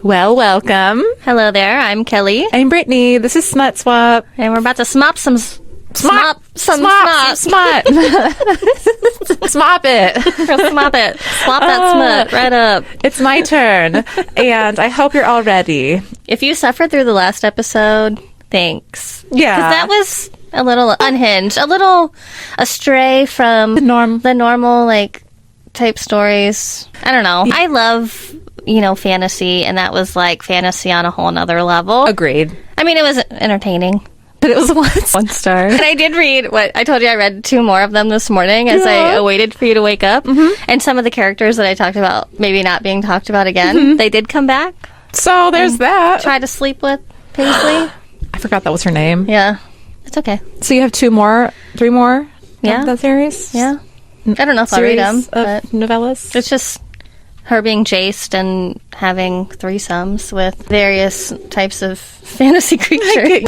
Well, welcome. Hello there, I'm Kelly. I'm Brittany. This is Smutswap. And we're about to smop some smut. Smut. Smop it. Smop it. Swap that smut right up. It's my turn. And I hope you're all ready. If you suffered through the last episode, thanks. Yeah. Because that was a little unhinged, a little astray from The normal, like, type stories. I don't know. I love, fantasy, and that was like fantasy on a whole nother level. Agreed. I mean, it was entertaining. But it was one star. And I did read what I told you. I read 2 more of them this morning as I awaited for you to wake up. Mm-hmm. And some of the characters that I talked about maybe not being talked about again, they did come back. So there's that. Try to sleep with Paisley. I forgot that was her name. Yeah. It's okay. So you have 3 more of that series? Yeah. I don't know if I'll read them. But Novellas? it's just her being chased and having threesomes with various types of fantasy creatures.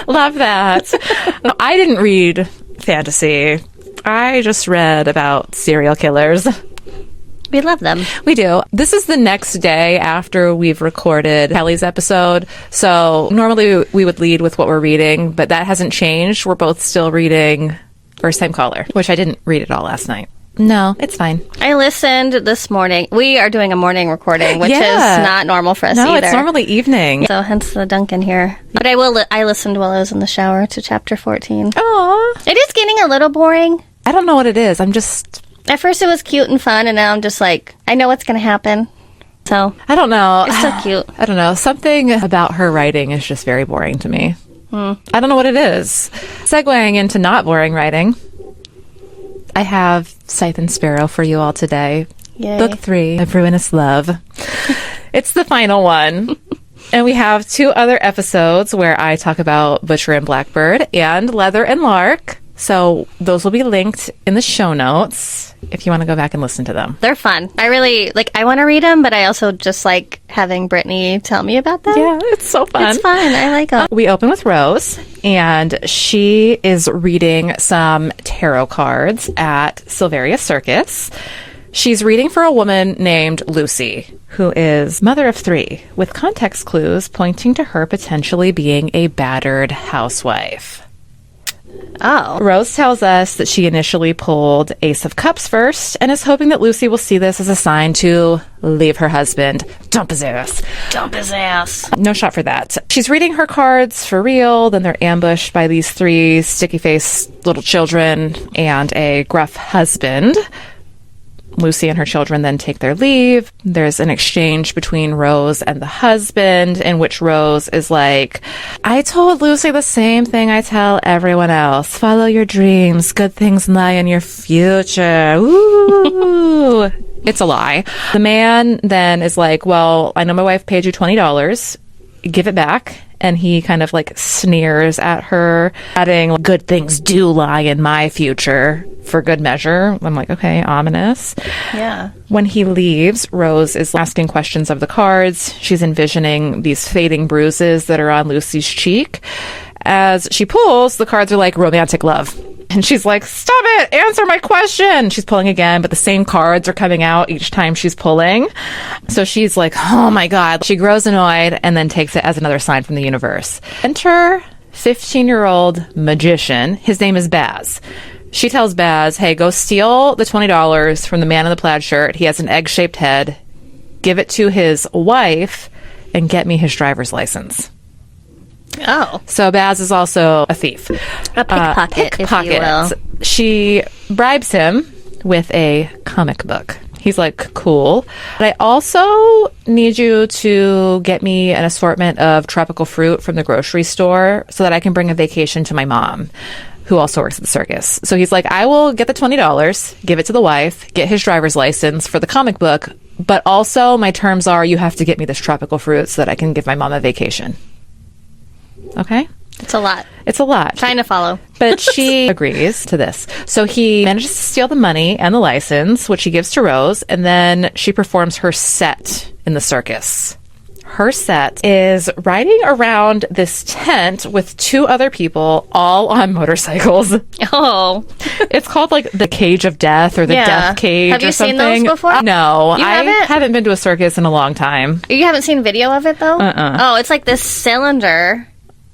Love that. No, I didn't read fantasy. I just read about serial killers. We love them. We do. This is the next day after we've recorded Kelly's episode. So normally we would lead with what we're reading, but that hasn't changed. We're both still reading First Time Caller, which I didn't read at all last night. No, it's fine. I listened this morning. We are doing a morning recording, which is not normal for us either. No, it's normally evening. So hence the Duncan here. But I listened while I was in the shower to chapter 14. Aw. It is getting a little boring. I don't know what it is. I'm just... At first it was cute and fun, and now I'm just like, I know what's going to happen. So I don't know. it's so cute. I don't know. Something about her writing is just very boring to me. I don't know what it is. Segueing into not boring writing, I have Scythe and Sparrow for you all today. Yay. Book 3 of Ruinous Love. It's the final one. And we have 2 other episodes where I talk about Butcher and Blackbird and Leather and Lark. So those will be linked in the show notes if you want to go back and listen to them. They're fun. I really, I want to read them, but I also just like having Brittany tell me about them. Yeah, it's so fun. It's fun. I like them. We open with Rose, and she is reading some tarot cards at Silveria Circus. She's reading for a woman named Lucy, who is mother of 3, with context clues pointing to her potentially being a battered housewife. Oh. Rose tells us that she initially pulled Ace of Cups first and is hoping that Lucy will see this as a sign to leave her husband. Dump his ass. Dump his ass. No shot for that. She's reading her cards for real, then they're ambushed by these 3 sticky-faced little children and a gruff husband. Lucy and her children then take their leave. There's an exchange between Rose and the husband in which Rose is like, I told Lucy the same thing I tell everyone else. Follow your dreams. Good things lie in your future. Ooh. It's a lie. The man then is like, well, I know my wife paid you $20. Give it back. And he kind of sneers at her, adding, good things do lie in my future for good measure. I'm like, okay, ominous. Yeah. When he leaves, Rose is asking questions of the cards. She's envisioning these fading bruises that are on Lucy's cheek. As she pulls, the cards are like romantic love. And she's like, stop it! Answer my question! She's pulling again, but the same cards are coming out each time she's pulling. So she's like, oh my God. She grows annoyed and then takes it as another sign from the universe. Enter 15-year-old magician. His name is Baz. She tells Baz, hey, go steal the $20 from the man in the plaid shirt. He has an egg-shaped head. Give it to his wife and get me his driver's license. Oh. So Baz is also a thief. A pickpocket, if you will. She bribes him with a comic book. He's like, cool. But I also need you to get me an assortment of tropical fruit from the grocery store so that I can bring a vacation to my mom, who also works at the circus. So he's like, I will get the $20, give it to the wife, get his driver's license for the comic book, but also my terms are you have to get me this tropical fruit so that I can give my mom a vacation. Okay? It's a lot. It's a lot. Trying to follow. But she agrees to this. So he manages to steal the money and the license, which he gives to Rose, and then she performs her set in the circus. her set is riding around this tent with 2 other people, all on motorcycles. Oh. It's called like the Cage of Death or the Death Cage Have you or something. seen those before? No, You I haven't? haven't been to a circus in a long time. You haven't seen video of it, though? Oh, it's like this cylinder,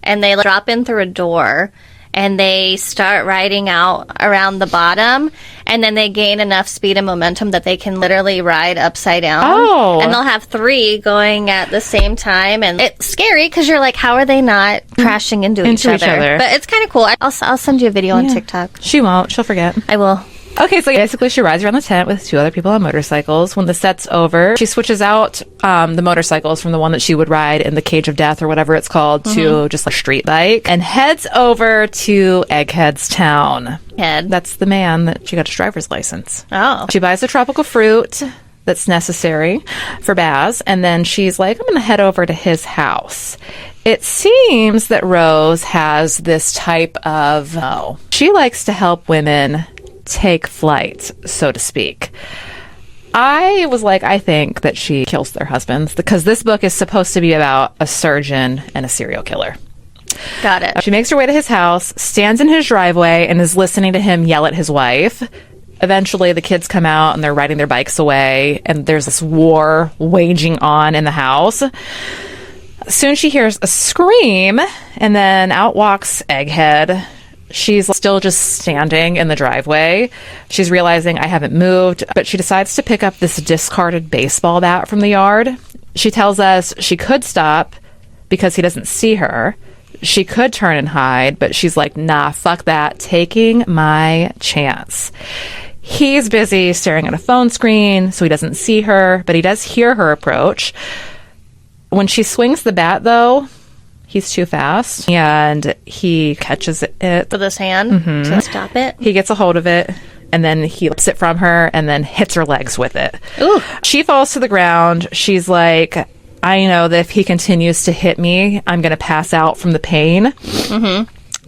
and they drop in through a door, and they start riding out around the bottom, and then they gain enough speed and momentum that they can literally ride upside down. Oh. And they'll have 3 going at the same time, and it's scary because you're like, how are they not crashing into each other? But it's kind of cool. I'll send you a video on TikTok. She won't. She'll forget. I will. Okay, so basically she rides around the tent with 2 other people on motorcycles. When the set's over, she switches out the motorcycles from the one that she would ride in the Cage of Death or whatever it's called to just a street bike and heads over to Egghead's town. That's the man that she got his driver's license. Oh. She buys the tropical fruit that's necessary for Baz, and then she's like, I'm going to head over to his house. It seems that Rose has this type of, she likes to help women take flight, so to speak. I was like, I think that she kills their husbands because this book is supposed to be about a surgeon and a serial killer. Got it. She makes her way to his house, stands in his driveway, and is listening to him yell at his wife. Eventually, the kids come out and they're riding their bikes away, and there's this war waging on in the house. Soon she hears a scream, and then out walks Egghead. She's still just standing in the driveway. She's realizing I haven't moved, but she decides to pick up this discarded baseball bat from the yard. She tells us she could stop because he doesn't see her. She could turn and hide, but she's like, nah, fuck that. Taking my chance. He's busy staring at a phone screen, so he doesn't see her, but he does hear her approach. When she swings the bat, though, he's too fast, and he catches it with his hand to stop it. He gets a hold of it, and then he lifts it from her and then hits her legs with it. Ooh. She falls to the ground. She's like, I know that if he continues to hit me, I'm going to pass out from the pain.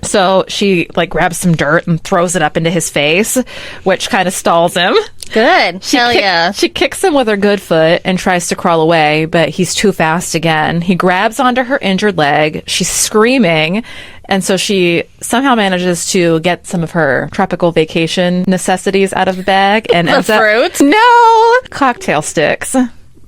So she like grabs some dirt and throws it up into his face, which kind of stalls him. Good. Hell yeah. She kicks him with her good foot and tries to crawl away, but he's too fast again. He grabs onto her injured leg. She's screaming, and so she somehow manages to get some of her tropical vacation necessities out of the bag. And the fruit? No! Cocktail sticks.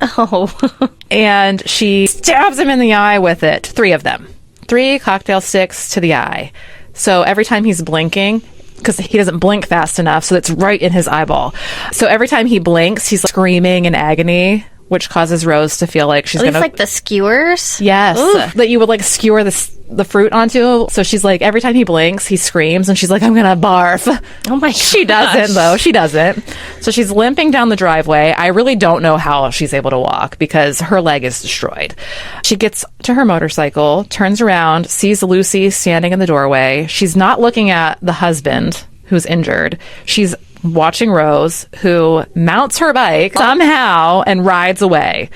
Oh. And she stabs him in the eye with it. 3 of them. 3 cocktail sticks to the eye. So every time he's blinking, because he doesn't blink fast enough, so it's right in his eyeball. So every time he blinks, he's like, screaming in agony, which causes Rose to feel like she's At going to... least like the skewers? Yes. Oof. That you would like skewer the fruit onto. So she's like, every time he blinks, he screams, and she's like, I'm going to barf. Oh my gosh. She doesn't, though. She doesn't. So she's limping down the driveway. I really don't know how she's able to walk because her leg is destroyed. She gets to her motorcycle, turns around, sees Lucy standing in the doorway. She's not looking at the husband who's injured. She's watching Rose, who mounts her bike somehow and rides away.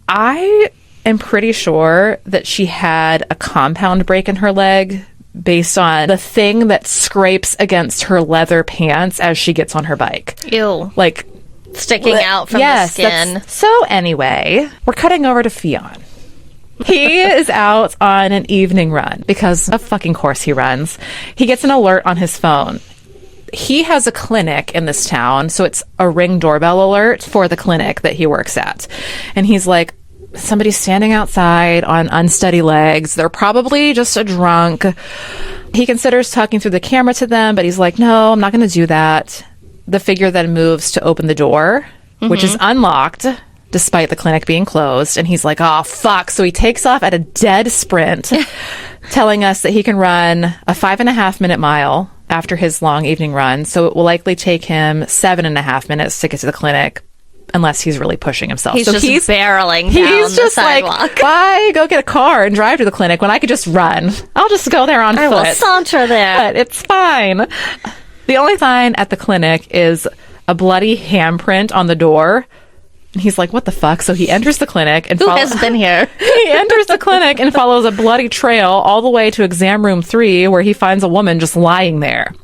I am pretty sure that she had a compound break in her leg based on the thing that scrapes against her leather pants as she gets on her bike. Ew. Like sticking out from the skin. So anyway, we're cutting over to Fionn. He is out on an evening run because of fucking course he runs. He gets an alert on his phone. He has a clinic in this town, so it's a Ring doorbell alert for the clinic that he works at. And he's like, somebody's standing outside on unsteady legs. They're probably just a drunk. He considers talking through the camera to them, but he's like, no, I'm not going to do that. The figure then moves to open the door, which is unlocked despite the clinic being closed. And he's like, oh, fuck. So he takes off at a dead sprint, telling us that he can run a 5.5-minute mile after his long evening run. So it will likely take him 7.5 minutes to get to the clinic, unless he's really pushing himself. He's barreling down he's the just sidewalk. Like, why go get a car and drive to the clinic when I could just run? I'll just go there on foot. I will saunter there. But it's fine. The only sign at the clinic is a bloody handprint on the door. And he's like, what the fuck? So he enters the clinic and Who has been here? He enters the clinic and follows a bloody trail all the way to exam room 3, where he finds a woman just lying there.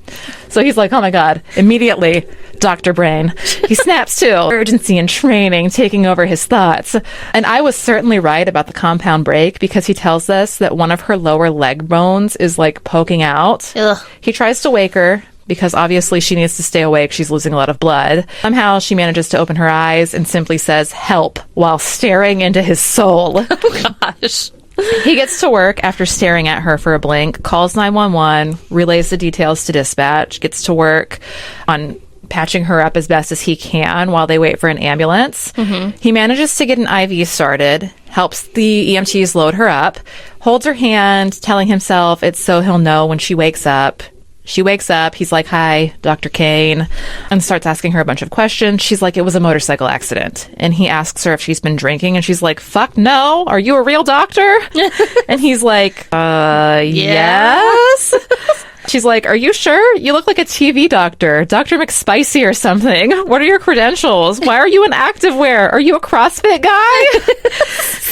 So he's like, oh my God, immediately, Dr. Brain. He snaps to urgency and training taking over his thoughts. And I was certainly right about the compound break because he tells us that one of her lower leg bones is like poking out. Ugh. He tries to wake her because obviously she needs to stay awake. She's losing a lot of blood. Somehow she manages to open her eyes and simply says, help, while staring into his soul. Oh, gosh. He gets to work after staring at her for a blink, calls 911, relays the details to dispatch, gets to work on patching her up as best as he can while they wait for an ambulance. Mm-hmm. He manages to get an IV started, helps the EMTs load her up, holds her hand, telling himself it's so he'll know when she wakes up. She wakes up. He's like, hi, Dr. Kane, and starts asking her a bunch of questions. She's like, it was a motorcycle accident. And he asks her if she's been drinking. And she's like, fuck no. Are you a real doctor? And he's like, yes. She's like, are you sure? You look like a TV doctor, Dr. McSpicy or something. What are your credentials? Why are you in activewear? Are you a CrossFit guy?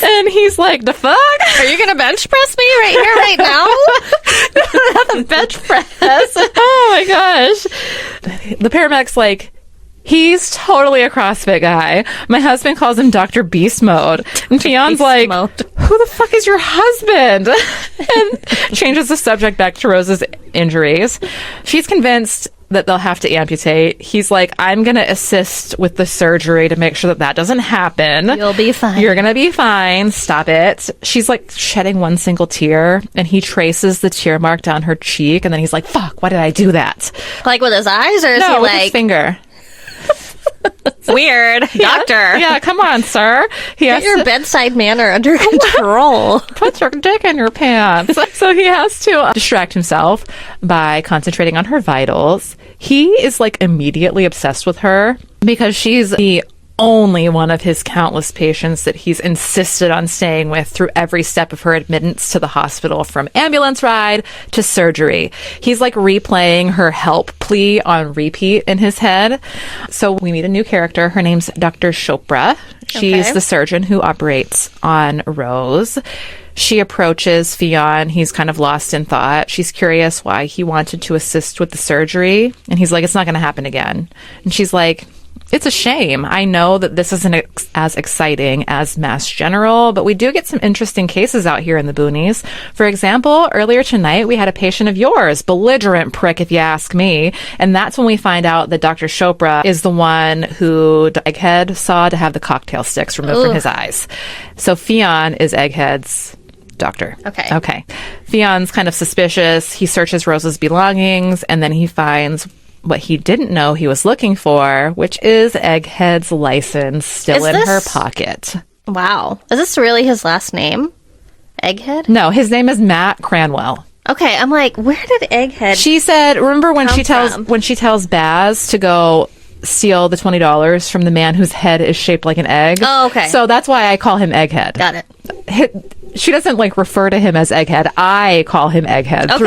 And he's like, the fuck? Are you going to bench press me right here, right now? Not the bench press. Oh my gosh. The paramedic's like, he's totally a CrossFit guy. My husband calls him Dr. Beast Mode. And Fion's like, who the fuck is your husband? And changes the subject back to Rose's injuries. She's convinced that they'll have to amputate. He's like, I'm going to assist with the surgery to make sure that that doesn't happen. You'll be fine. You're going to be fine. Stop it. She's like shedding one single tear, and he traces the tear mark down her cheek, and then he's like, fuck, why did I do that? Like with his eyes, or is no, he with like... his finger. Weird. Doctor. Yeah, come on, sir. Get your bedside manner under control. Put your dick in your pants. So he has to distract himself by concentrating on her vitals. He is like immediately obsessed with her because she's the only one of his countless patients that he's insisted on staying with through every step of her admittance to the hospital, from ambulance ride to surgery. He's like replaying her help plea on repeat in his head. So we meet a new character. Her name's Dr. Chopra. She's the surgeon who operates on Rose. She approaches Fionn. He's kind of lost in thought. She's curious why he wanted to assist with the surgery. And he's like, it's not going to happen again. And she's like, it's a shame. I know that this isn't as exciting as Mass General, but we do get some interesting cases out here in the boonies. For example, earlier tonight, we had a patient of yours, belligerent prick if you ask me, and that's when we find out that Dr. Chopra is the one who Egghead saw to have the cocktail sticks removed from his eyes. So Fionn is Egghead's doctor. Okay. Fionn's kind of suspicious. He searches Rose's belongings, and then he finds what he didn't know he was looking for, which is Egghead's license still in her pocket. Wow. Is this really his last name? Egghead? No, his name is Matt Cranwell. Okay, I'm like, where did Egghead She said, remember when she tells Baz to go steal the $20 from the man whose head is shaped like an egg? Oh, okay. So that's why I call him Egghead. Got it. She doesn't like refer to him as Egghead. I call him Egghead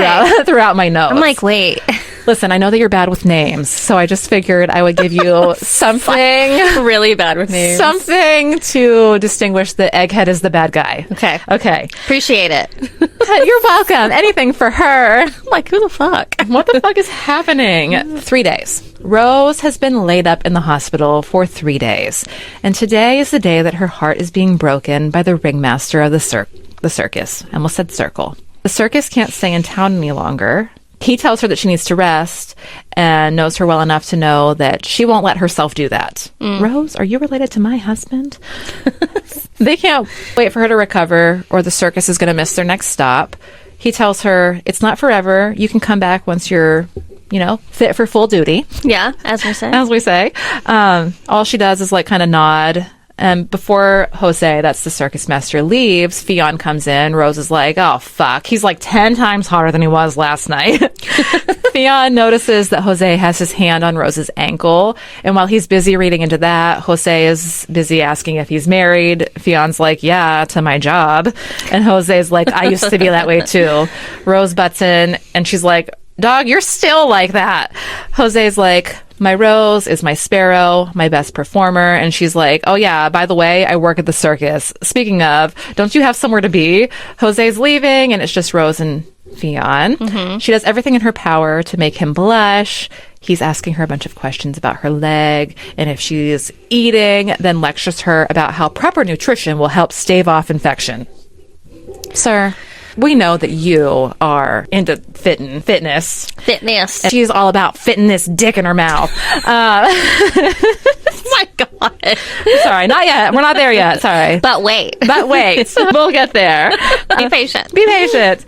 throughout my notes. I'm like, wait. Listen, I know that you're bad with names, so I just figured I would give you something really bad with names. Something to distinguish that Egghead is the bad guy. Okay. Appreciate it. You're welcome. Anything for her. I'm like, who the fuck? What the fuck is happening? 3 days. Rose has been laid up in the hospital for 3 days, and today is the day that her heart is being broken by the ringmaster of the circus. I almost said circle. The circus can't stay in town any longer. He tells her that she needs to rest and knows her well enough to know that she won't let herself do that. Rose, are you related to my husband? They can't wait for her to recover, or the circus is going to miss their next stop. He tells her, it's not forever. You can come back once you're, fit for full duty. Yeah, as we say. All she does is kind of nod. And before Jose, that's the circus master, leaves, Fionn comes in. Rose is like, oh, fuck. He's 10 times hotter than he was last night. Fionn notices that Jose has his hand on Rose's ankle. And while he's busy reading into that, Jose is busy asking if he's married. Fionn's like, yeah, to my job. And Jose's like, I used to be that way too. Rose butts in and she's like, dog, you're still like that. Jose's like, My Rose is my sparrow, my best performer. And she's like, oh yeah, by the way, I work at the circus. Speaking of, don't you have somewhere to be? Jose's leaving and it's just Rose and Fionn. She does everything in her power to make him blush. He's asking her a bunch of questions about her leg, and if she's eating, then lectures her about how proper nutrition will help stave off infection. Sir, we know that you are into fitness. Fitness. And she's all about fitting this dick in her mouth. Oh my God. Sorry, not yet. We're not there yet. Sorry. But wait. We'll get there. Be patient. Be patient.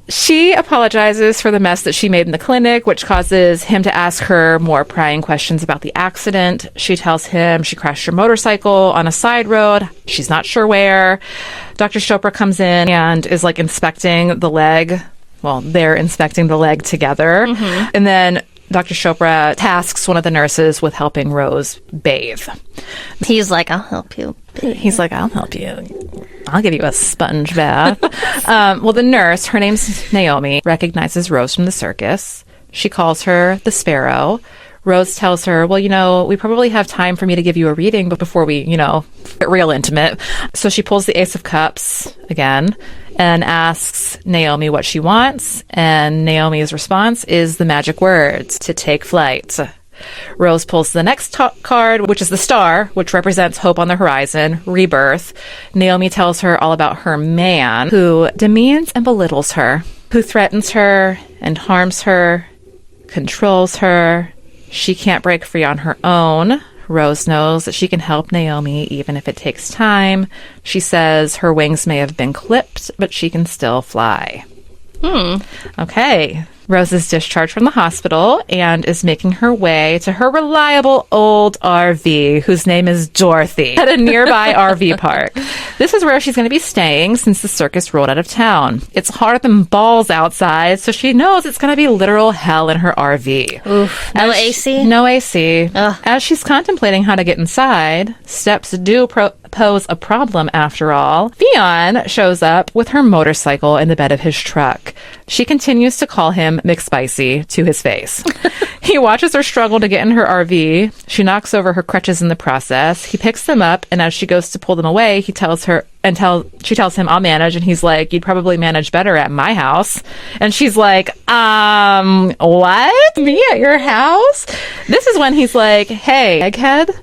She apologizes for the mess that she made in the clinic, which causes him to ask her more prying questions about the accident. She tells him she crashed her motorcycle on a side road. She's not sure where. Dr. Chopra comes in and is like inspecting the leg. Well, they're inspecting the leg together. And then Dr. Chopra tasks one of the nurses with helping Rose bathe. He's like, I'll help you. He's like, I'll help you. I'll give you a sponge bath. Well, the nurse, her name's Naomi, recognizes Rose from the circus. She calls her the Sparrow. Rose tells her, well, we probably have time for me to give you a reading, but before we, get real intimate. So she pulls the Ace of Cups again and asks Naomi what she wants. And Naomi's response is the magic words, to take flight. Rose pulls the next card, which is the star, which represents hope on the horizon, rebirth. Naomi tells her all about her man, who demeans and belittles her, who threatens her and harms her, controls her. She can't break free on her own. Rose knows that she can help Naomi even if it takes time. She says her wings may have been clipped, but she can still fly. Okay. Rose is discharged from the hospital and is making her way to her reliable old RV, whose name is Dorothy, at a nearby RV park. This is where she's going to be staying since the circus rolled out of town. It's hotter than balls outside, so she knows it's going to be literal hell in her RV. Oof. No AC? No AC. Ugh. As she's contemplating how to get inside, steps do pose a problem after all. Fionn shows up with her motorcycle in the bed of his truck. She continues to call him McSpicy to his face. He watches her struggle to get in her RV. She knocks over her crutches in the process. He picks them up, and as she goes to pull them away, she tells him, I'll manage. And he's like, you'd probably manage better at my house. And she's like, what? Me at your house? This is when he's like, hey, egghead.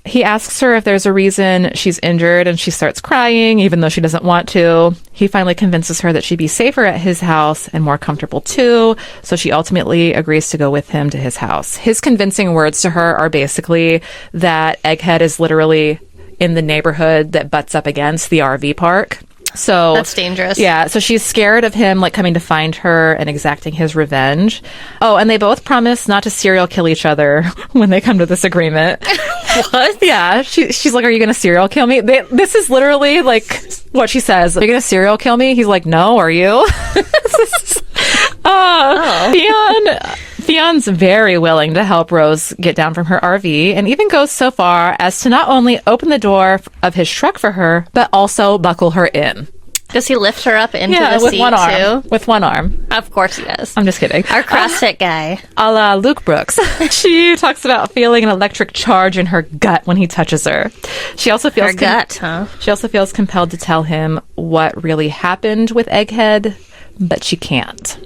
He asks her if there's a reason she's injured, and she starts crying, even though she doesn't want to. He finally convinces her that she'd be safer at his house and more comfortable too, so she ultimately agrees to go with him to his house. His convincing words to her are basically that Egghead is literally in the neighborhood that butts up against the RV park. So that's dangerous. Yeah, so she's scared of him coming to find her and exacting his revenge. Oh, and they both promise not to serial kill each other when they come to this agreement. What? Yeah, she's like, are you going to serial kill me? This is literally what she says. Are you going to serial kill me? He's like, no, are you? Fion's very willing to help Rose get down from her RV, and even goes so far as to not only open the door of his truck for her, but also buckle her in. Does he lift her up into the with seat one arm. too? With one arm. Of course he does. I'm just kidding. Our CrossFit guy. A la Luke Brooks. She talks about feeling an electric charge in her gut when he touches her. She also feels her gut, huh? She also feels compelled to tell him what really happened with Egghead, but she can't.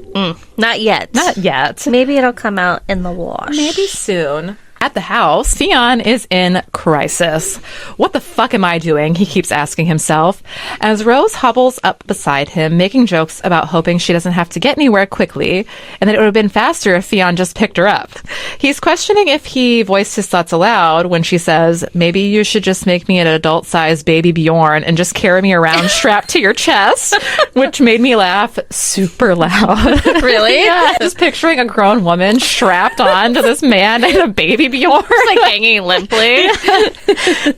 Not yet. Not yet. Maybe it'll come out in the wash. Maybe soon. At the house, Fionn is in crisis. What the fuck am I doing? He keeps asking himself. As Rose hobbles up beside him, making jokes about hoping she doesn't have to get anywhere quickly, and that it would have been faster if Fionn just picked her up. He's questioning if he voiced his thoughts aloud when she says, maybe you should just make me an adult-sized baby Bjorn and just carry me around strapped to your chest, which made me laugh super loud. Really? Yeah. Just picturing a grown woman strapped on to this man and a baby Bjorn. Hanging limply.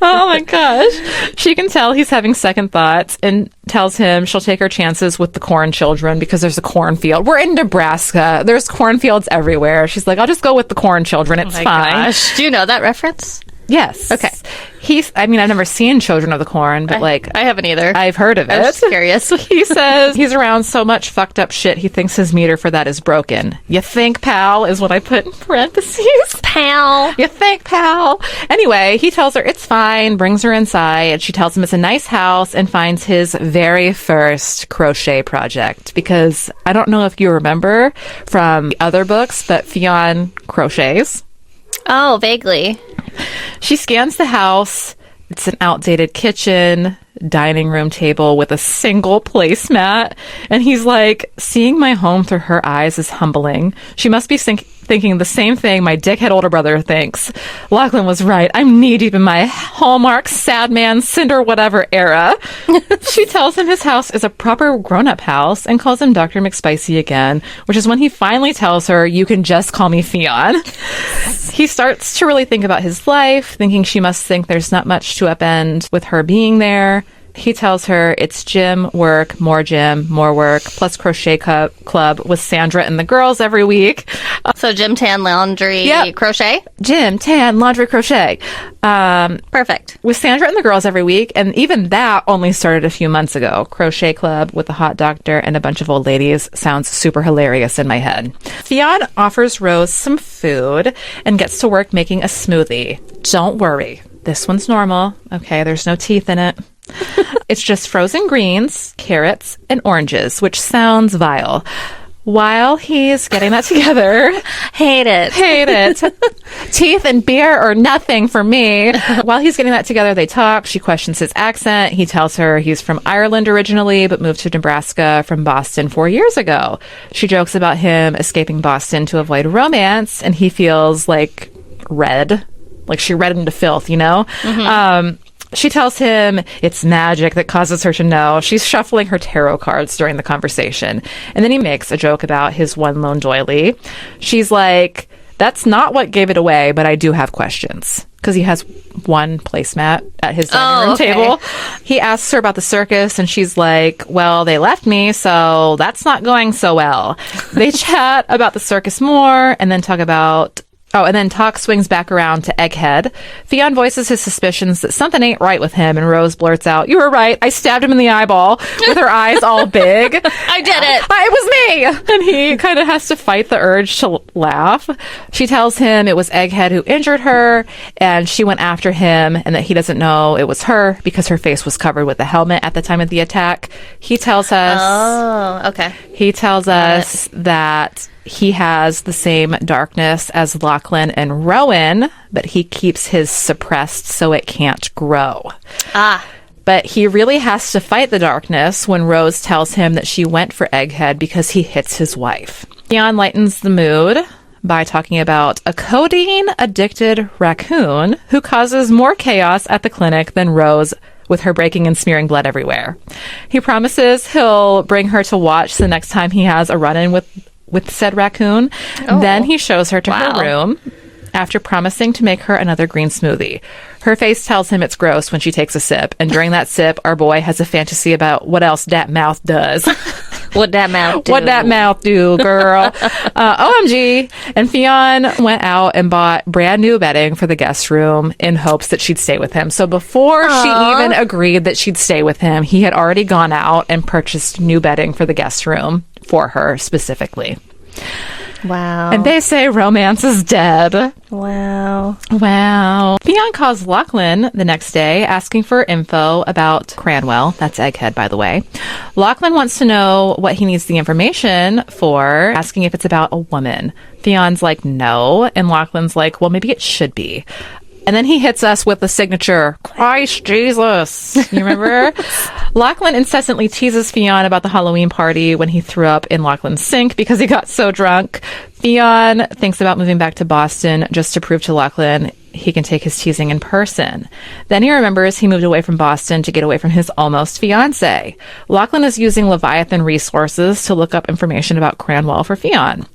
Oh my gosh. She can tell he's having second thoughts and tells him she'll take her chances with the corn children because there's a cornfield. We're in Nebraska. There's cornfields everywhere. She's like, I'll just go with the corn children. It's fine. Gosh. Do you know that reference? Yes. Okay. I've never seen Children of the Corn, but I haven't either. I've heard of it. I was just curious. He says he's around so much fucked up shit he thinks his meter for that is broken. You think, pal, is what I put in parentheses. Pal. You think, pal. Anyway, he tells her it's fine, brings her inside. She tells him it's a nice house and finds his very first crochet project. Because I don't know if you remember from the other books, but Fionn crochets. Oh, vaguely. She scans the house. It's an outdated kitchen, dining room table with a single placemat. And he's like, seeing my home through her eyes is humbling. She must be thinking the same thing my dickhead older brother thinks. Lachlan was right. I'm knee-deep in my Hallmark, sad man, cinder whatever era. She tells him his house is a proper grown-up house and calls him Dr. McSpicy again, which is when he finally tells her, you can just call me Fionn. He starts to really think about his life, thinking she must think there's not much to upend with her being there. He tells her it's gym, work, more work, plus crochet club with Sandra and the girls every week. So gym, tan, laundry, crochet? Gym, tan, laundry, crochet. Perfect. With Sandra and the girls every week, and even that only started a few months ago. Crochet club with a hot doctor and a bunch of old ladies sounds super hilarious in my head. Fionn offers Rose some food and gets to work making a smoothie. Don't worry. This one's normal. Okay, there's no teeth in it. It's just frozen greens, carrots, and oranges, which sounds vile. While he's getting that together... Hate it. Teeth and beer or nothing for me. While he's getting that together, they talk. She questions his accent. He tells her he's from Ireland originally, but moved to Nebraska from Boston 4 years ago. She jokes about him escaping Boston to avoid romance, and he feels like she read him to filth, you know? Mm-hmm. She tells him it's magic that causes her to know. She's shuffling her tarot cards during the conversation. And then he makes a joke about his one lone doily. She's like, that's not what gave it away, but I do have questions. Because he has one placemat at his dining room table. He asks her about the circus, and she's like, well, they left me, so that's not going so well. They chat about the circus more, and then talk swings back around to Egghead. Fionn voices his suspicions that something ain't right with him, and Rose blurts out, you were right, I stabbed him in the eyeball, with her eyes all big. I did it. It was me! And he kind of has to fight the urge to laugh. She tells him it was Egghead who injured her, and she went after him, and that he doesn't know it was her because her face was covered with the helmet at the time of the attack. He tells us... Oh, okay. He tells us that... he has the same darkness as Lachlan and Rowan, but he keeps his suppressed so it can't grow. But he really has to fight the darkness when Rose tells him that she went for Egghead because he hits his wife. Fionn lightens the mood by talking about a codeine-addicted raccoon who causes more chaos at the clinic than Rose with her breaking and smearing blood everywhere. He promises he'll bring her to watch the next time he has a run-in with said raccoon. Then he shows her to her room after promising to make her another green smoothie. Her face tells him it's gross when she takes a sip, and during that sip, our boy has a fantasy about what else that mouth does. What that mouth do? What that mouth do, girl? OMG. And Fionn went out and bought brand new bedding for the guest room in hopes that she'd stay with him. So before she even agreed that she'd stay with him, he had already gone out and purchased new bedding for the guest room for her specifically. Wow. And they say romance is dead. Wow. Fionn calls Lachlan the next day asking for info about Cranwell. That's Egghead, by the way. Lachlan wants to know what he needs the information for, asking if it's about a woman. Fionn's like, no. And Lachlan's like, well, maybe it should be. And then he hits us with the signature, Christ Jesus. You remember? Lachlan incessantly teases Fionn about the Halloween party when he threw up in Lachlan's sink because he got so drunk. Fionn thinks about moving back to Boston just to prove to Lachlan he can take his teasing in person. Then he remembers he moved away from Boston to get away from his almost fiancé. Lachlan is using Leviathan resources to look up information about Cranwell for Fionn.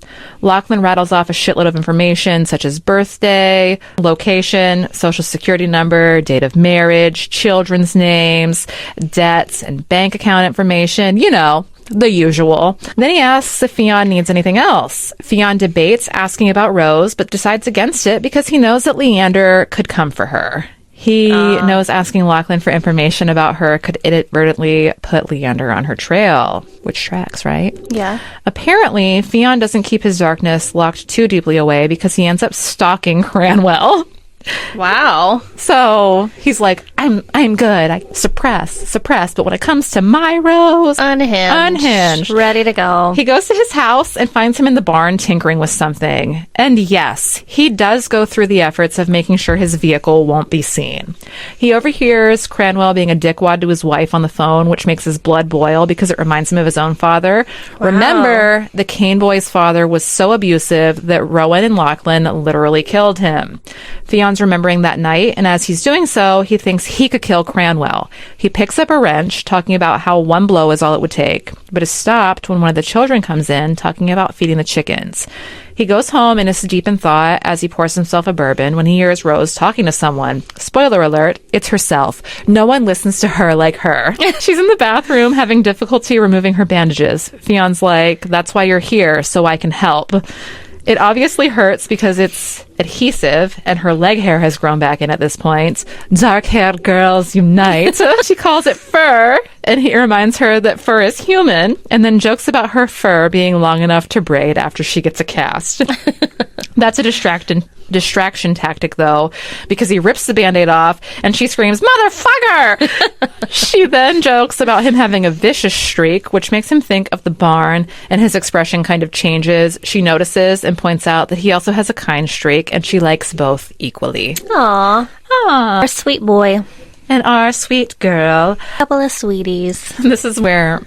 Lachlan rattles off a shitload of information such as birthday, location, social security number, date of marriage, children's names, debts, and bank account information. You know, The usual. Then he asks if Fionn needs anything else. Fionn debates asking about Rose, but decides against it because he knows that Leander could come for her. He knows asking Lachlan for information about her could inadvertently put Leander on her trail, which tracks, right? Yeah. Apparently, Fionn doesn't keep his darkness locked too deeply away because he ends up stalking Cranwell. Wow. So he's like, I'm good. I suppress. But when it comes to my Rose, unhinged. Ready to go. He goes to his house and finds him in the barn tinkering with something. And yes, he does go through the efforts of making sure his vehicle won't be seen. He overhears Cranwell being a dickwad to his wife on the phone, which makes his blood boil because it reminds him of his own father. Wow. Remember, the Kane boy's father was so abusive that Rowan and Lachlan literally killed him. Fionn remembering that night, and as he's doing so, he thinks he could kill Cranwell. He picks up a wrench, talking about how one blow is all it would take, but is stopped when one of the children comes in, talking about feeding the chickens. He goes home and is deep in thought as he pours himself a bourbon when he hears Rose talking to someone. Spoiler alert, it's herself. No one listens to her like her. She's in the bathroom having difficulty removing her bandages. Fionn's like, that's why you're here, so I can help. It obviously hurts because it's adhesive and her leg hair has grown back in at this point. Dark-haired girls unite. She calls it fur, and he reminds her that fur is human, and then jokes about her fur being long enough to braid after she gets a cast. That's a distraction tactic, though, because he rips the Band-Aid off, and she screams, "Motherfucker!" She then jokes about him having a vicious streak, which makes him think of the barn, and his expression kind of changes. She notices and points out that he also has a kind streak, and she likes both equally. Aww. Our sweet boy. And our sweet girl. Couple of sweeties. This is where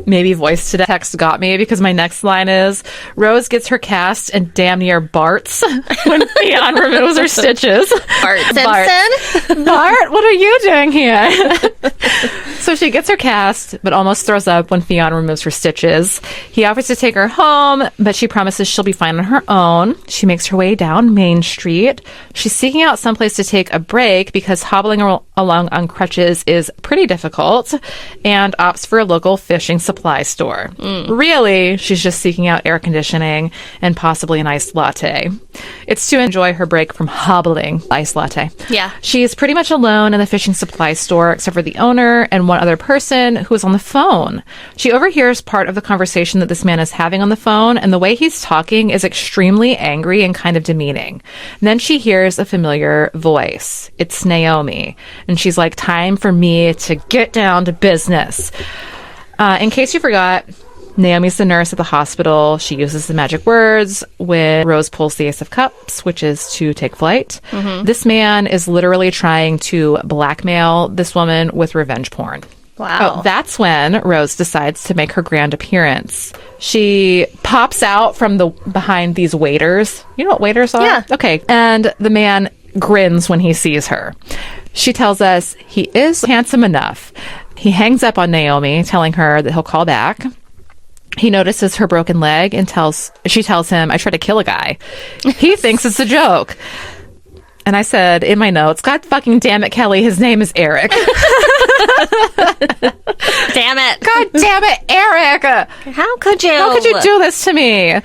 maybe voice to text got me, because my next line is, Rose gets her cast and damn near barts when Fionn removes her stitches. Bart Simpson? Bart, what are you doing here? So she gets her cast, but almost throws up when Fionn removes her stitches. He offers to take her home, but she promises she'll be fine on her own. She makes her way down Main Street. She's seeking out someplace to take a break because hobbling along on crutches is pretty difficult, and opts for a local fishing supply store. Really, she's just seeking out air conditioning and possibly an iced latte. It's to enjoy her break from hobbling. Iced latte. Yeah. She's pretty much alone in the fishing supply store, except for the owner and one other person who is on the phone. She overhears part of the conversation that this man is having on the phone, and the way he's talking is extremely angry and kind of demeaning. And then she hears a familiar voice. It's Naomi. And she's like, time for me to get down to business. In case you forgot, Naomi's the nurse at the hospital. She uses the magic words when Rose pulls the Ace of Cups, which is to take flight. Mm-hmm. This man is literally trying to blackmail this woman with revenge porn. Wow. Oh, that's when Rose decides to make her grand appearance. She pops out from behind these waiters. You know what waiters are? Yeah. Okay. And the man grins when he sees her. She tells us he is handsome enough. He hangs up on Naomi, telling her that he'll call back. He notices her broken leg and she tells him, I tried to kill a guy. He thinks it's a joke. And I said in my notes, God fucking damn it, Kelly, his name is Eric. Damn it. God damn it, Eric. How could you? How could you do this to me?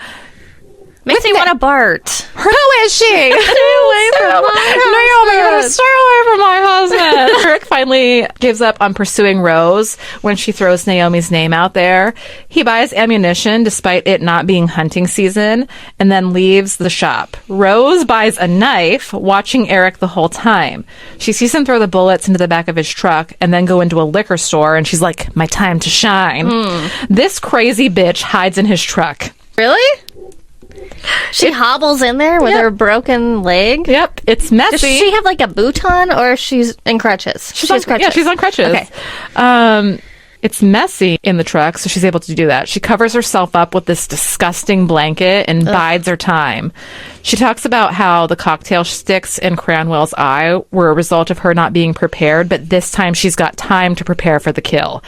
Makes me want a Bart. Who is she? Stay away from my husband. Stay away from my husband. Eric finally gives up on pursuing Rose when she throws Naomi's name out there. He buys ammunition despite it not being hunting season and then leaves the shop. Rose buys a knife, watching Eric the whole time. She sees him throw the bullets into the back of his truck and then go into a liquor store, and she's like, my time to shine. This crazy bitch hides in his truck. Really? She hobbles in there with her broken leg? Yep, it's messy. Does she have like a boot on, or she's in crutches? She's on crutches. Yeah, she's on crutches. Okay. It's messy in the truck, so she's able to do that. She covers herself up with this disgusting blanket and bides her time. She talks about how the cocktail sticks in Cranwell's eye were a result of her not being prepared, but this time she's got time to prepare for the kill.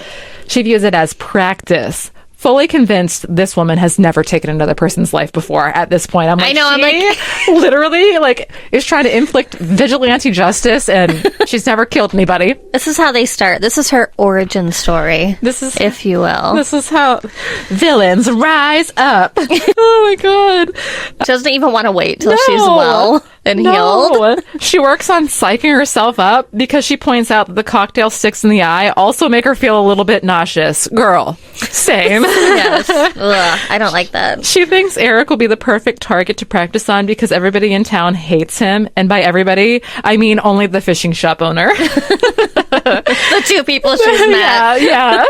She views it as practice fully convinced this woman has never taken another person's life before at this point. I'm like, I know, I'm like, literally, like, is trying to inflict vigilante justice, and she's never killed anybody. this is how they start. This is her origin story, if you will. This is how villains rise up. Oh my god. She doesn't even want to wait till she's well and healed. She works on psyching herself up because she points out that the cocktail sticks in the eye also make her feel a little bit nauseous. Girl, same. Yes. Ugh, I don't like that. She thinks Eric will be the perfect target to practice on because everybody in town hates him. And by everybody, I mean only the fishing shop owner. The two people she's met. Yeah.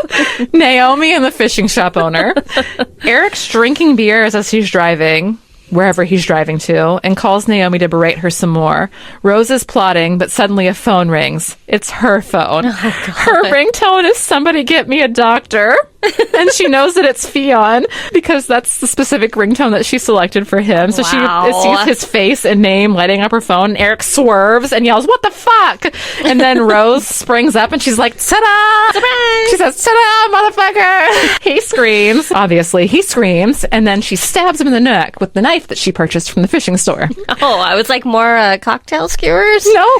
Naomi and the fishing shop owner. Eric's drinking beers as he's driving, wherever he's driving to, and calls Naomi to berate her some more. Rose is plotting, but suddenly a phone rings. It's her phone. Oh, her ringtone is "Somebody get me a doctor." And she knows that it's Fionn because that's the specific ringtone that she selected for him. So she sees his face and name lighting up her phone. Eric swerves and yells, "What the fuck?" And then Rose springs up and she's like, "Ta-da!" Surprise! She says, "Ta-da, motherfucker!" He screams. Obviously, he screams. And then she stabs him in the neck with the knife that she purchased from the fishing store. Oh, I was like, more cocktail skewers? No.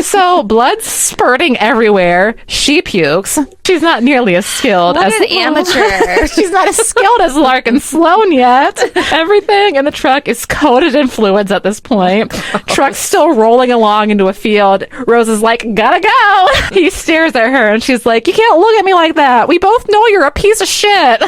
So blood's spurting everywhere. She pukes. She's not nearly as skilled as amateur. She's not as skilled as Larkin Sloan yet. Everything in the truck is coated in fluids at this point. Truck's still rolling along into a field. Rose is like, "Gotta go." He stares at her and she's like, "You can't look at me like that. We both know you're a piece of shit."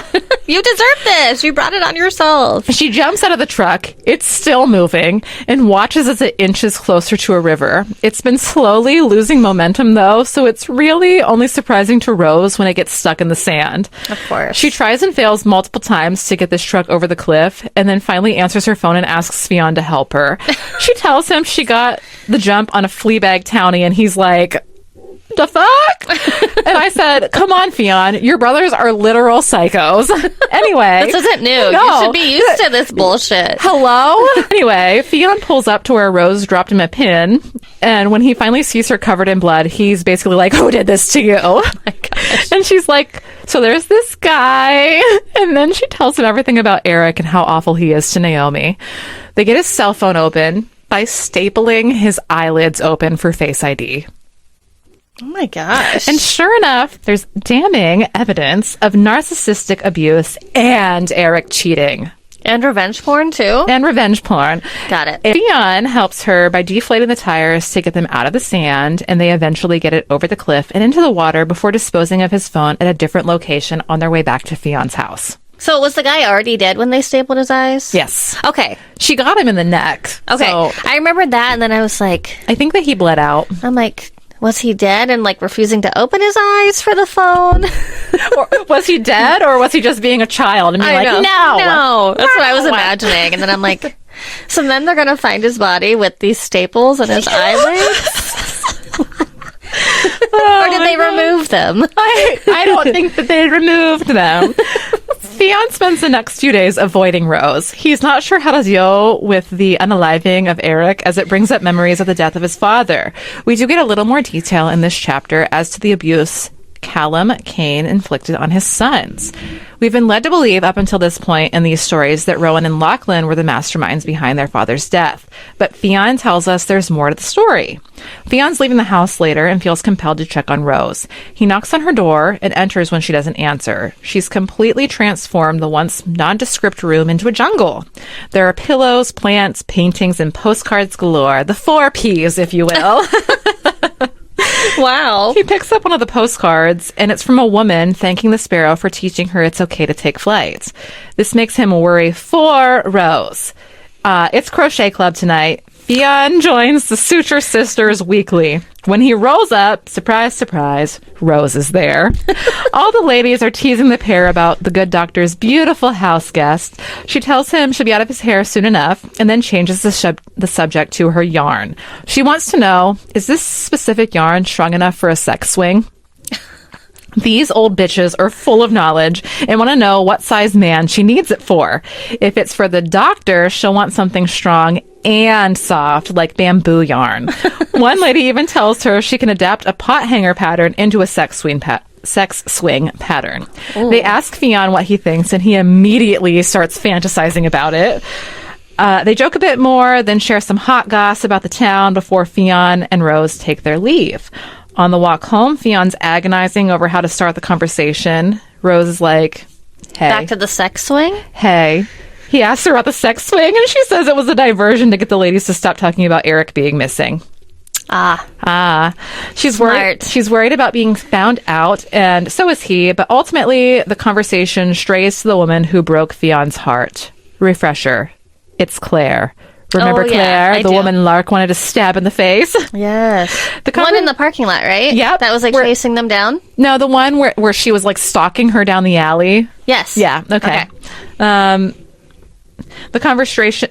You deserve this. You brought it on yourself. She jumps out of the truck. It's still moving and watches as it inches closer to a river. It's been slowly losing momentum though, so it's really only surprising to Rose when it gets stuck in the sand. Of course. She tries and fails multiple times to get this truck over the cliff, and then finally answers her phone and asks Fionn to help her. She tells him she got the jump on a Fleabag townie, and he's like, "The fuck?" And I said, "Come on, Fionn. Your brothers are literal psychos." Anyway. This isn't new. No. You should be used to this bullshit. Hello? Anyway, Fionn pulls up to where Rose dropped him a pin, and when he finally sees her covered in blood, he's basically like, "Who did this to you?" Oh my gosh. And she's like, "So there's this guy." And then she tells him everything about Eric and how awful he is to Naomi. They get his cell phone open by stapling his eyelids open for Face ID. Oh my gosh. And sure enough, there's damning evidence of narcissistic abuse and Eric cheating. And revenge porn, too? And revenge porn. Got it. Fionn helps her by deflating the tires to get them out of the sand, and they eventually get it over the cliff and into the water before disposing of his phone at a different location on their way back to Fionn's house. So was the guy already dead when they stapled his eyes? Yes. Okay. She got him in the neck. Okay. So I remembered that, and then I was like... I think that he bled out. I'm like... Was he dead and, like, refusing to open his eyes for the phone? Or was he dead, or was he just being a child and being like, know. No! That's what I was imagining. And then I'm like, so then they're going to find his body with these staples in his eyelids? Or did they remove them? I don't think that they removed them. Fionn spends the next few days avoiding Rose. He's not sure how to deal with the unaliving of Eric as it brings up memories of the death of his father. We do get a little more detail in this chapter as to the abuse Callum Kane inflicted on his sons. We've been led to believe up until this point in these stories that Rowan and Lachlan were the masterminds behind their father's death, but Fionn tells us there's more to the story. Fionn's leaving the house later and feels compelled to check on Rose. He knocks on her door and enters when she doesn't answer. She's completely transformed the once nondescript room into a jungle. There are pillows, plants, paintings, and postcards galore. The 4 Ps, if you will. Wow. He picks up one of the postcards, and it's from a woman thanking the sparrow for teaching her it's okay to take flight. This makes him worry for Rose. It's crochet club tonight. Fionn joins the Suture Sisters weekly. When he rolls up, surprise, surprise, Rose is there. All the ladies are teasing the pair about the good doctor's beautiful house guest. She tells him she'll be out of his hair soon enough, and then changes the subject to her yarn. She wants to know, is this specific yarn strong enough for a sex swing? These old bitches are full of knowledge and want to know what size man she needs it for. If it's for the doctor, she'll want something strong and soft, like bamboo yarn. One lady even tells her she can adapt a pot hanger pattern into a sex swing sex swing pattern. Ooh. They ask Fionn what he thinks, and he immediately starts fantasizing about it. They joke a bit more, then share some hot goss about the town before Fionn and Rose take their leave. On the walk home, Fionn's agonizing over how to start the conversation. Rose is like, hey. Back to the sex swing? Hey. He asks her about the sex swing, and she says it was a diversion to get the ladies to stop talking about Eric being missing. She's worried about being found out, and so is he, but ultimately the conversation strays to the woman who broke Fionn's heart. Refresher. It's Claire. Remember Claire, the woman Lark wanted to stab in the face? Yes. The one in the parking lot, right? Yep. That was chasing them down? No, the one where she was stalking her down the alley. Yes. Yeah, okay. The conversation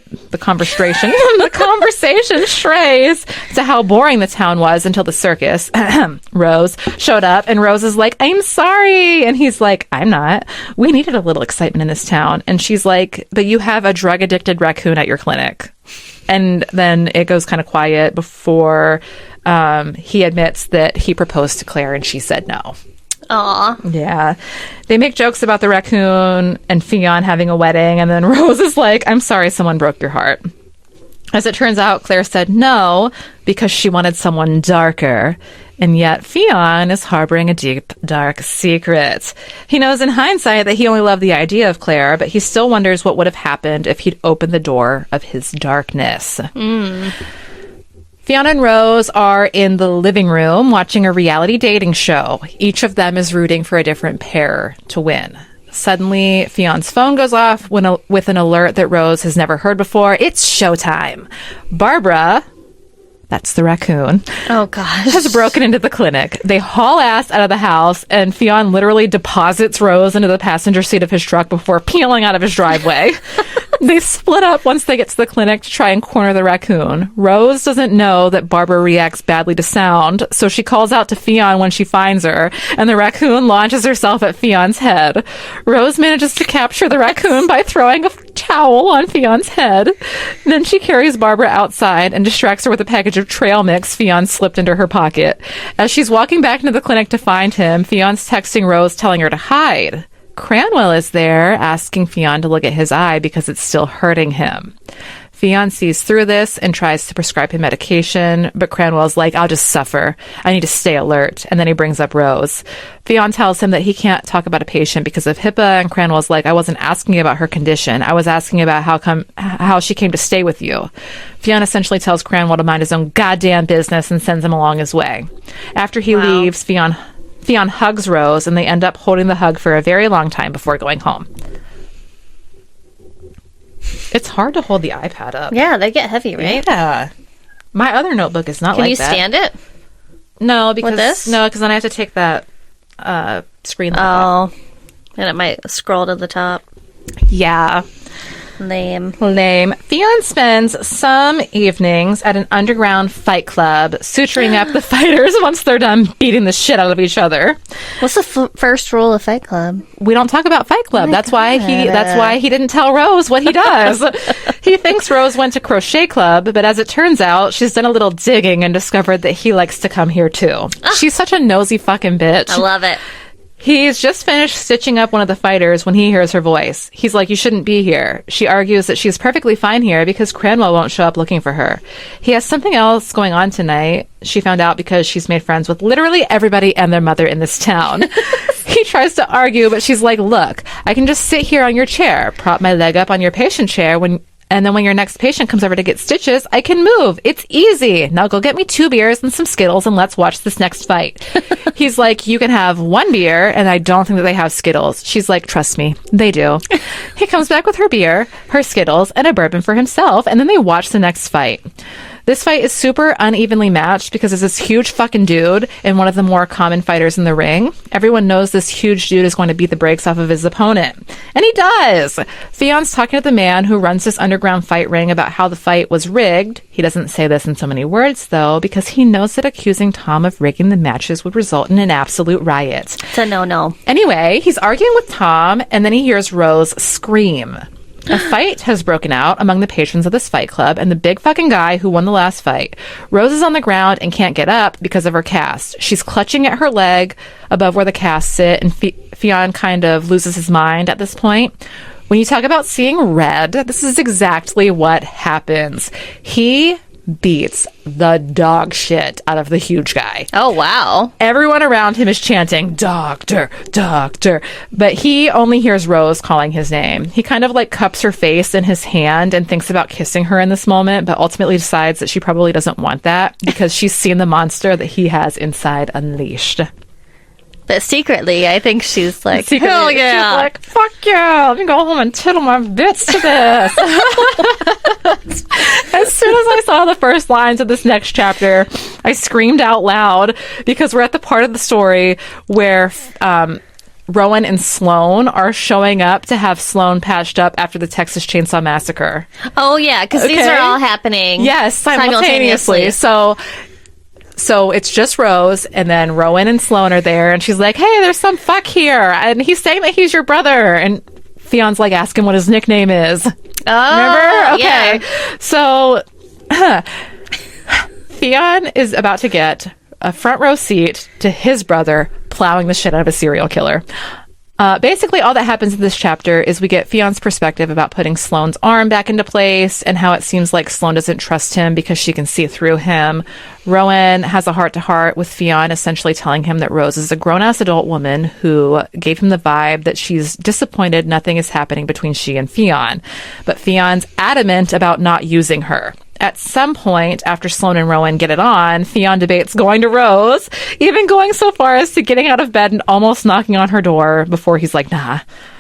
strays to how boring the town was until the circus, Rose, showed up, and Rose is like, I'm sorry. And he's like, I'm not. We needed a little excitement in this town. And she's like, but you have a drug-addicted raccoon at your clinic. And then it goes kind of quiet before he admits that he proposed to Claire and she said no. Aw. Yeah. They make jokes about the raccoon and Fionn having a wedding, and then Rose is like, I'm sorry someone broke your heart. As it turns out, Claire said no because she wanted someone darker, and yet Fionn is harboring a deep, dark secret. He knows in hindsight that he only loved the idea of Claire, but he still wonders what would have happened if he'd opened the door of his darkness. Fionn and Rose are in the living room watching a reality dating show. Each of them is rooting for a different pair to win. Suddenly, Fionn's phone goes off with an alert that Rose has never heard before. It's showtime. Barbara, that's the raccoon, oh gosh, has broken into the clinic. They haul ass out of the house, and Fionn literally deposits Rose into the passenger seat of his truck before peeling out of his driveway. They split up once they get to the clinic to try and corner the raccoon. Rose doesn't know that Barbara reacts badly to sound, so she calls out to Fionn when she finds her, and the raccoon launches herself at Fionn's head. Rose manages to capture the raccoon by throwing a towel on Fionn's head. Then she carries Barbara outside and distracts her with a package of trail mix Fionn slipped into her pocket. As she's walking back into the clinic to find him, Fionn's texting Rose telling her to hide. Cranwell is there, asking Fionn to look at his eye because it's still hurting him. Fionn sees through this and tries to prescribe him medication, but Cranwell's like, I'll just suffer. I need to stay alert. And then he brings up Rose. Fionn tells him that he can't talk about a patient because of HIPAA, and Cranwell's like, I wasn't asking about her condition. I was asking about how she came to stay with you. Fionn essentially tells Cranwell to mind his own goddamn business and sends him along his way. After he leaves, Fionn hugs Rose, and they end up holding the hug for a very long time before going home. It's hard to hold the iPad up. Yeah, they get heavy, right? Yeah. My other notebook is not like that. Can you stand it? No, because with this? No, because then I have to take that screen. Oh, and it might scroll to the top. Yeah. Lame. Fionn spends some evenings at an underground fight club, suturing up the fighters once they're done beating the shit out of each other. What's the first rule of Fight Club? We don't talk about Fight Club. That's why he didn't tell Rose what he does. He thinks Rose went to Crochet Club, but as it turns out, she's done a little digging and discovered that he likes to come here too. She's such a nosy fucking bitch. I love it. He's just finished stitching up one of the fighters when he hears her voice. He's like, you shouldn't be here. She argues that she's perfectly fine here because Cranwell won't show up looking for her. He has something else going on tonight. She found out because she's made friends with literally everybody and their mother in this town. He tries to argue, but she's like, look, I can just sit here on your chair, prop my leg up on your patient chair and then when your next patient comes over to get stitches, I can move. It's easy. Now go get me 2 beers and some Skittles and let's watch this next fight. He's like, you can have 1 beer, and I don't think that they have Skittles. She's like, trust me, they do. He comes back with her beer, her Skittles, and a bourbon for himself, and then they watch the next fight. This fight is super unevenly matched because there's this huge fucking dude and one of the more common fighters in the ring. Everyone knows this huge dude is going to beat the brakes off of his opponent. And he does! Fionn's talking to the man who runs this underground fight ring about how the fight was rigged. He doesn't say this in so many words, though, because he knows that accusing Tom of rigging the matches would result in an absolute riot. It's a no-no. Anyway, he's arguing with Tom, and then he hears Rose scream. A fight has broken out among the patrons of this fight club and the big fucking guy who won the last fight. Rose is on the ground and can't get up because of her cast. She's clutching at her leg above where the casts sit, and Fionn kind of loses his mind at this point. When you talk about seeing red, this is exactly what happens. He beats the dog shit out of the huge guy. Oh, wow. Everyone around him is chanting, "Doctor, doctor," but he only hears Rose calling his name. He kind of like cups her face in his hand and thinks about kissing her in this moment, but ultimately decides that she probably doesn't want that because she's seen the monster that he has inside unleashed. But secretly, I think she's like, hell yeah. She's like, fuck yeah, let me go home and tittle my bits to this. As soon as I saw the first lines of this next chapter, I screamed out loud because we're at the part of the story where Rowan and Sloane are showing up to have Sloane patched up after the Texas Chainsaw Massacre. Oh, yeah, because these are all happening. Yes, simultaneously. So it's just Rose, and then Rowan and Sloane are there, and she's like, hey, there's some fuck here, and he's saying that he's your brother, and Fion's like, ask him what his nickname is. Oh, remember? Okay. Yeah. So Fionn is about to get a front row seat to his brother plowing the shit out of a serial killer. Basically, all that happens in this chapter is we get Fion's perspective about putting Sloane's arm back into place and how it seems like Sloane doesn't trust him because she can see through him. Rowan has a heart-to-heart with Fionn, essentially telling him that Rose is a grown-ass adult woman who gave him the vibe that she's disappointed nothing is happening between she and Fionn. But Fion's adamant about not using her. At some point, after Sloane and Rowan get it on, Fionn debates going to Rose, even going so far as to getting out of bed and almost knocking on her door before he's like, nah.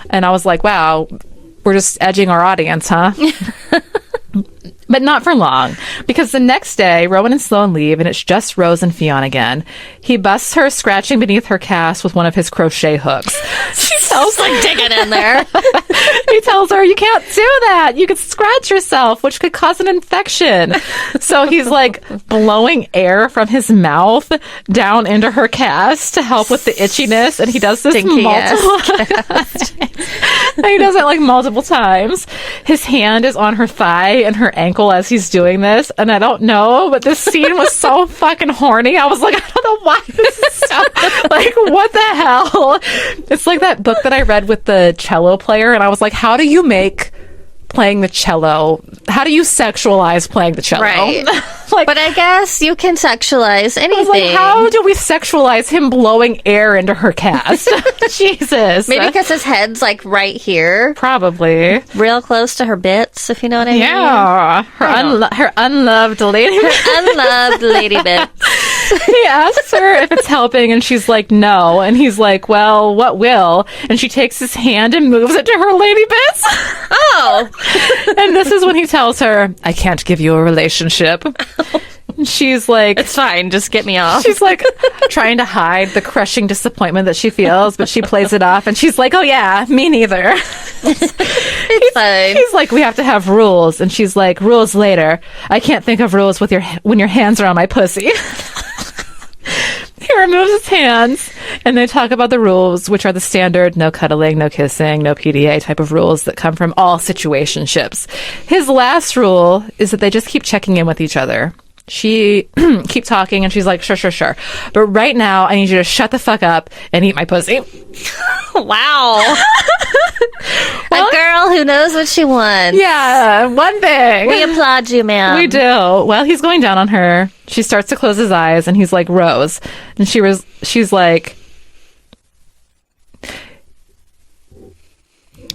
And I was like, wow, we're just edging our audience, huh? But not for long, because the next day, Rowan and Sloane leave, and it's just Rose and Fionn again. He busts her scratching beneath her cast with one of his crochet hooks. She tells like, dig it in there. He tells her, you can't do that. You could scratch yourself, which could cause an infection. So he's like blowing air from his mouth down into her cast to help with the itchiness, and he does this he does it like multiple times. His hand is on her thigh and her ankle as he's doing this, and I don't know, but this scene was so fucking horny. I was like, I don't know why this is so like, what the hell? It's like that book that I read with the cello player, and I was like, how do you make playing the cello, how do you sexualize playing the cello? Right. Like, but I guess you can sexualize anything. I was like, how do we sexualize him blowing air into her cast? Jesus. Maybe because his head's like right here. Probably. Real close to her bits, if you know what I mean. Yeah. Her unloved lady. Unloved lady bits. He asks her if it's helping, and she's like, no. And he's like, well, what will? And she takes his hand and moves it to her lady bits. Oh. And this is when he tells her, I can't give you a relationship. And she's like, it's fine, just get me off. She's like trying to hide the crushing disappointment that she feels, but she plays it off, and she's like, oh yeah, me neither. It's fine. He's like, we have to have rules, and she's like, rules later. I can't think of rules with when your hands are on my pussy. He removes his hands, and they talk about the rules, which are the standard no cuddling, no kissing, no PDA type of rules that come from all situationships. His last rule is that they just keep checking in with each other. She keep talking, and she's like, sure. But right now, I need you to shut the fuck up and eat my pussy. Wow. Well, a girl who knows what she wants. Yeah, one thing. We applaud you, ma'am. We do. Well, he's going down on her. She starts to close his eyes, and he's like, Rose. And she's like,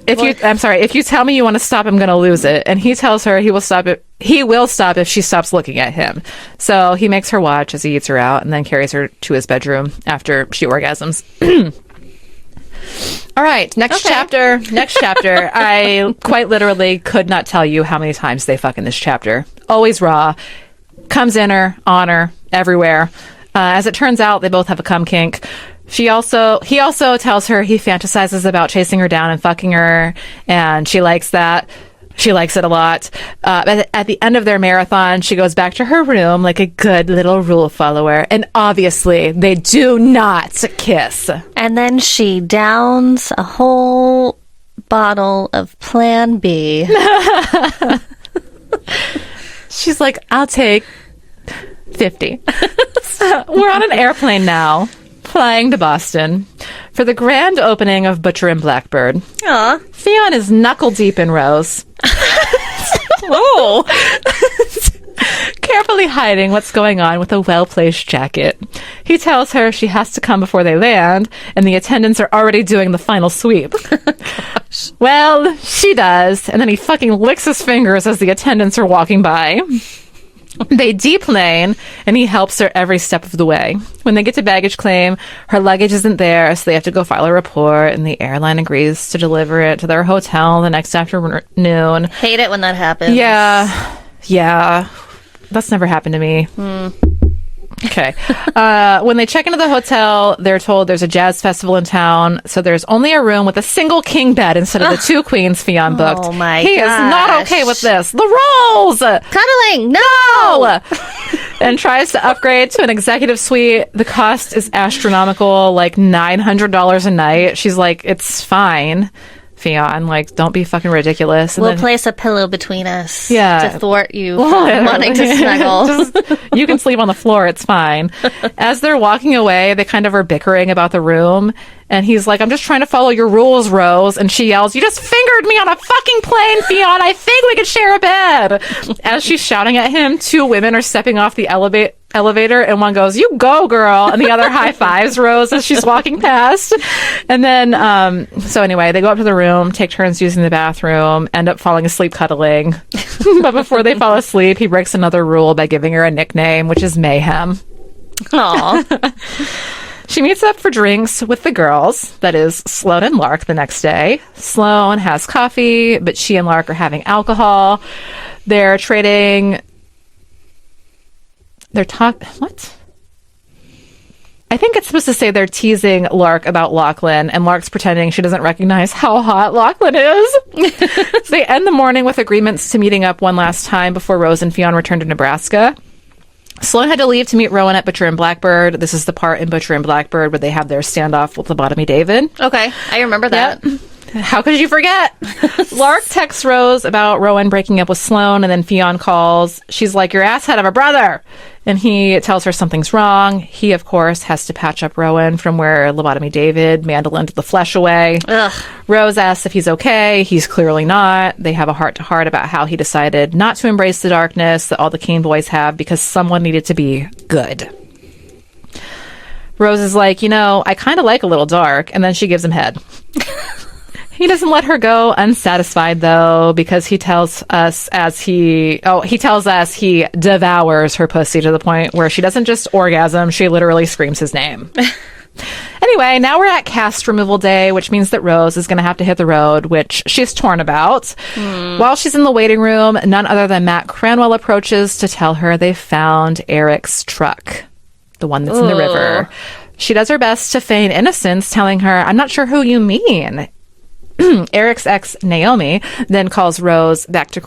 if you tell me you want to stop, I'm going to lose it. And he tells her he will stop if she stops looking at him. So he makes her watch as he eats her out, and then carries her to his bedroom after she orgasms. All right, next chapter. I quite literally could not tell you how many times they fuck in this chapter. Always raw. Comes in her, on her, everywhere. As it turns out, they both have a cum kink. He also tells her he fantasizes about chasing her down and fucking her, and she likes that. She likes it a lot. At the end of their marathon, she goes back to her room like a good little rule follower, and obviously they do not kiss. And then she downs a whole bottle of Plan B. She's like, I'll take 50. We're on an airplane now, flying to Boston for the grand opening of Butcher and Blackbird. Aw. Fionn is knuckle deep in Rose. Oh. Carefully hiding what's going on with a well-placed jacket. He tells her she has to come before they land, and the attendants are already doing the final sweep. Well, she does, and then he fucking licks his fingers as the attendants are walking by. They deplane, and he helps her every step of the way. When they get to baggage claim, her luggage isn't there, so they have to go file a report, and the airline agrees to deliver it to their hotel the next afternoon. Hate it when that happens. Yeah. That's never happened to me. Okay. When they check into the hotel, they're told there's a jazz festival in town, so there's only a room with a single king bed instead of the two queens Fionn booked. Oh my He is not okay with this. The rolls! Cuddling! No! And tries to upgrade to an executive suite. The cost is astronomical, like $900 a night. She's like, it's fine, Fionn. Like, don't be fucking ridiculous. And we'll place a pillow between us to thwart you from wanting to snuggle. You can sleep on the floor. It's fine. As they're walking away, they kind of are bickering about the room. And he's like, I'm just trying to follow your rules, Rose. And she yells, you just fingered me on a fucking plane, Fionn. I think we could share a bed. As she's shouting at him, two women are stepping off the elevator, and one goes, you go, girl. And the other high fives Rose as she's walking past. And then, so anyway, they go up to the room, take turns using the bathroom, end up falling asleep cuddling. But before they fall asleep, he breaks another rule by giving her a nickname, which is Mayhem. Aw. She meets up for drinks with the girls, that is, Sloane and Lark, the next day. Sloane has coffee, but she and Lark are having alcohol. They're trading... What? I think it's supposed to say they're teasing Lark about Lachlan, and Lark's pretending she doesn't recognize how hot Lachlan is. They end the morning with agreements to meeting up one last time before Rose and Fionn return to Nebraska. Sloane had to leave to meet Rowan at Butcher and Blackbird. This is the part in Butcher and Blackbird where they have their standoff with Lobotomy David. Okay, I remember that. Yep. How could you forget? Lark texts Rose about Rowan breaking up with Sloane, and then Fionn calls. She's like, your asshead of a brother. And he tells her something's wrong. He, of course, has to patch up Rowan from where Lobotomy David mandolined the flesh away. Ugh. Rose asks if he's okay. He's clearly not. They have a heart-to-heart about how he decided not to embrace the darkness that all the Kane boys have because someone needed to be good. Rose is like, I kind of like a little dark, and then she gives him head. He doesn't let her go unsatisfied, though, because he tells us he devours her pussy to the point where she doesn't just orgasm, she literally screams his name. Anyway, now we're at cast removal day, which means that Rose is going to have to hit the road, which she's torn about. While she's in the waiting room, none other than Matt Cranwell approaches to tell her they found Eric's truck, the one that's in the river. She does her best to feign innocence, telling her, I'm not sure who you mean. Eric's ex, Naomi, then calls Rose back, but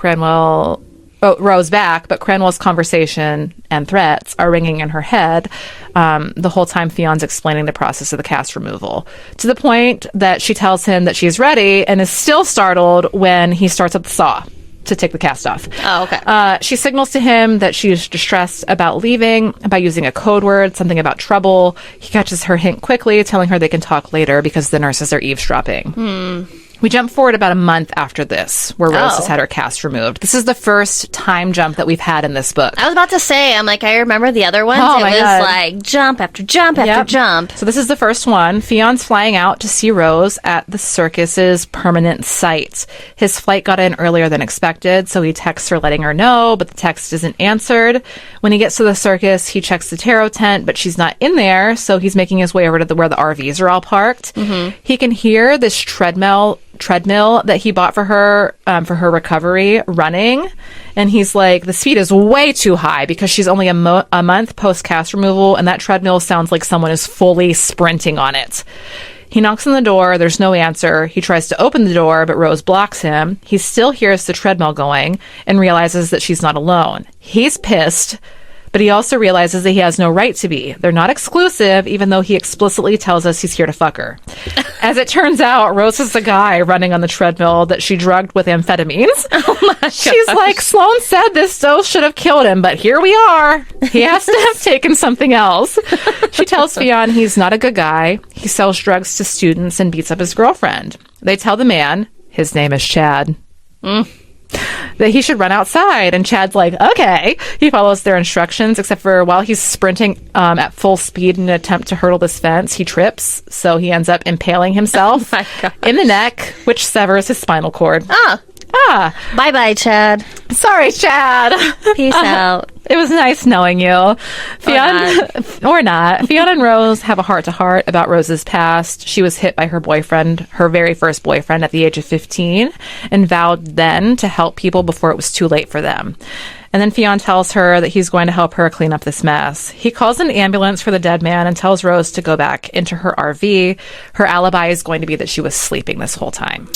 Cranwell's conversation and threats are ringing in her head the whole time Fionn's explaining the process of the cast removal, to the point that she tells him that she's ready and is still startled when he starts up the saw to take the cast off. Oh, okay. She signals to him that she's distressed about leaving by using a code word, something about trouble. He catches her hint quickly, telling her they can talk later because the nurses are eavesdropping. We jump forward about a month after this, where Rose has had her cast removed. This is the first time jump that we've had in this book. I was about to say, I remember the other ones. Oh, it was God. like jump after jump after jump. So this is the first one. Fionn's flying out to see Rose at the circus's permanent site. His flight got in earlier than expected, so he texts her letting her know, but the text isn't answered. When he gets to the circus, he checks the tarot tent, but she's not in there, so he's making his way over to where the RVs are all parked. He can hear this treadmill that he bought for her recovery running, and he's like, the speed is way too high because she's only a month post cast removal, and that treadmill sounds like someone is fully sprinting on it. He knocks on the door. There's no answer. He tries to open the door, but Rose blocks him. He still hears the treadmill going and realizes that she's not alone. He's pissed, but he also realizes that he has no right to be. They're not exclusive, even though he explicitly tells us he's here to fuck her. As it turns out, Rose is the guy running on the treadmill that she drugged with amphetamines. Oh my gosh. She's like, Sloan said this dose should have killed him, but here we are. He has to have taken something else. She tells Fionn he's not a good guy. He sells drugs to students and beats up his girlfriend. They tell the man, his name is Chad, that he should run outside. And Chad's like, okay. He follows their instructions, except for while he's sprinting at full speed in an attempt to hurdle this fence, he trips. So he ends up impaling himself in the neck, which severs his spinal cord. Bye-bye, Chad. Sorry, Chad. Peace out. It was nice knowing you. Fionn, or not. Fionn and Rose have a heart-to-heart about Rose's past. She was hit by her boyfriend, her very first boyfriend, at the age of 15, and vowed then to help people before it was too late for them. And then Fionn tells her that he's going to help her clean up this mess. He calls an ambulance for the dead man and tells Rose to go back into her RV. Her alibi is going to be that she was sleeping this whole time.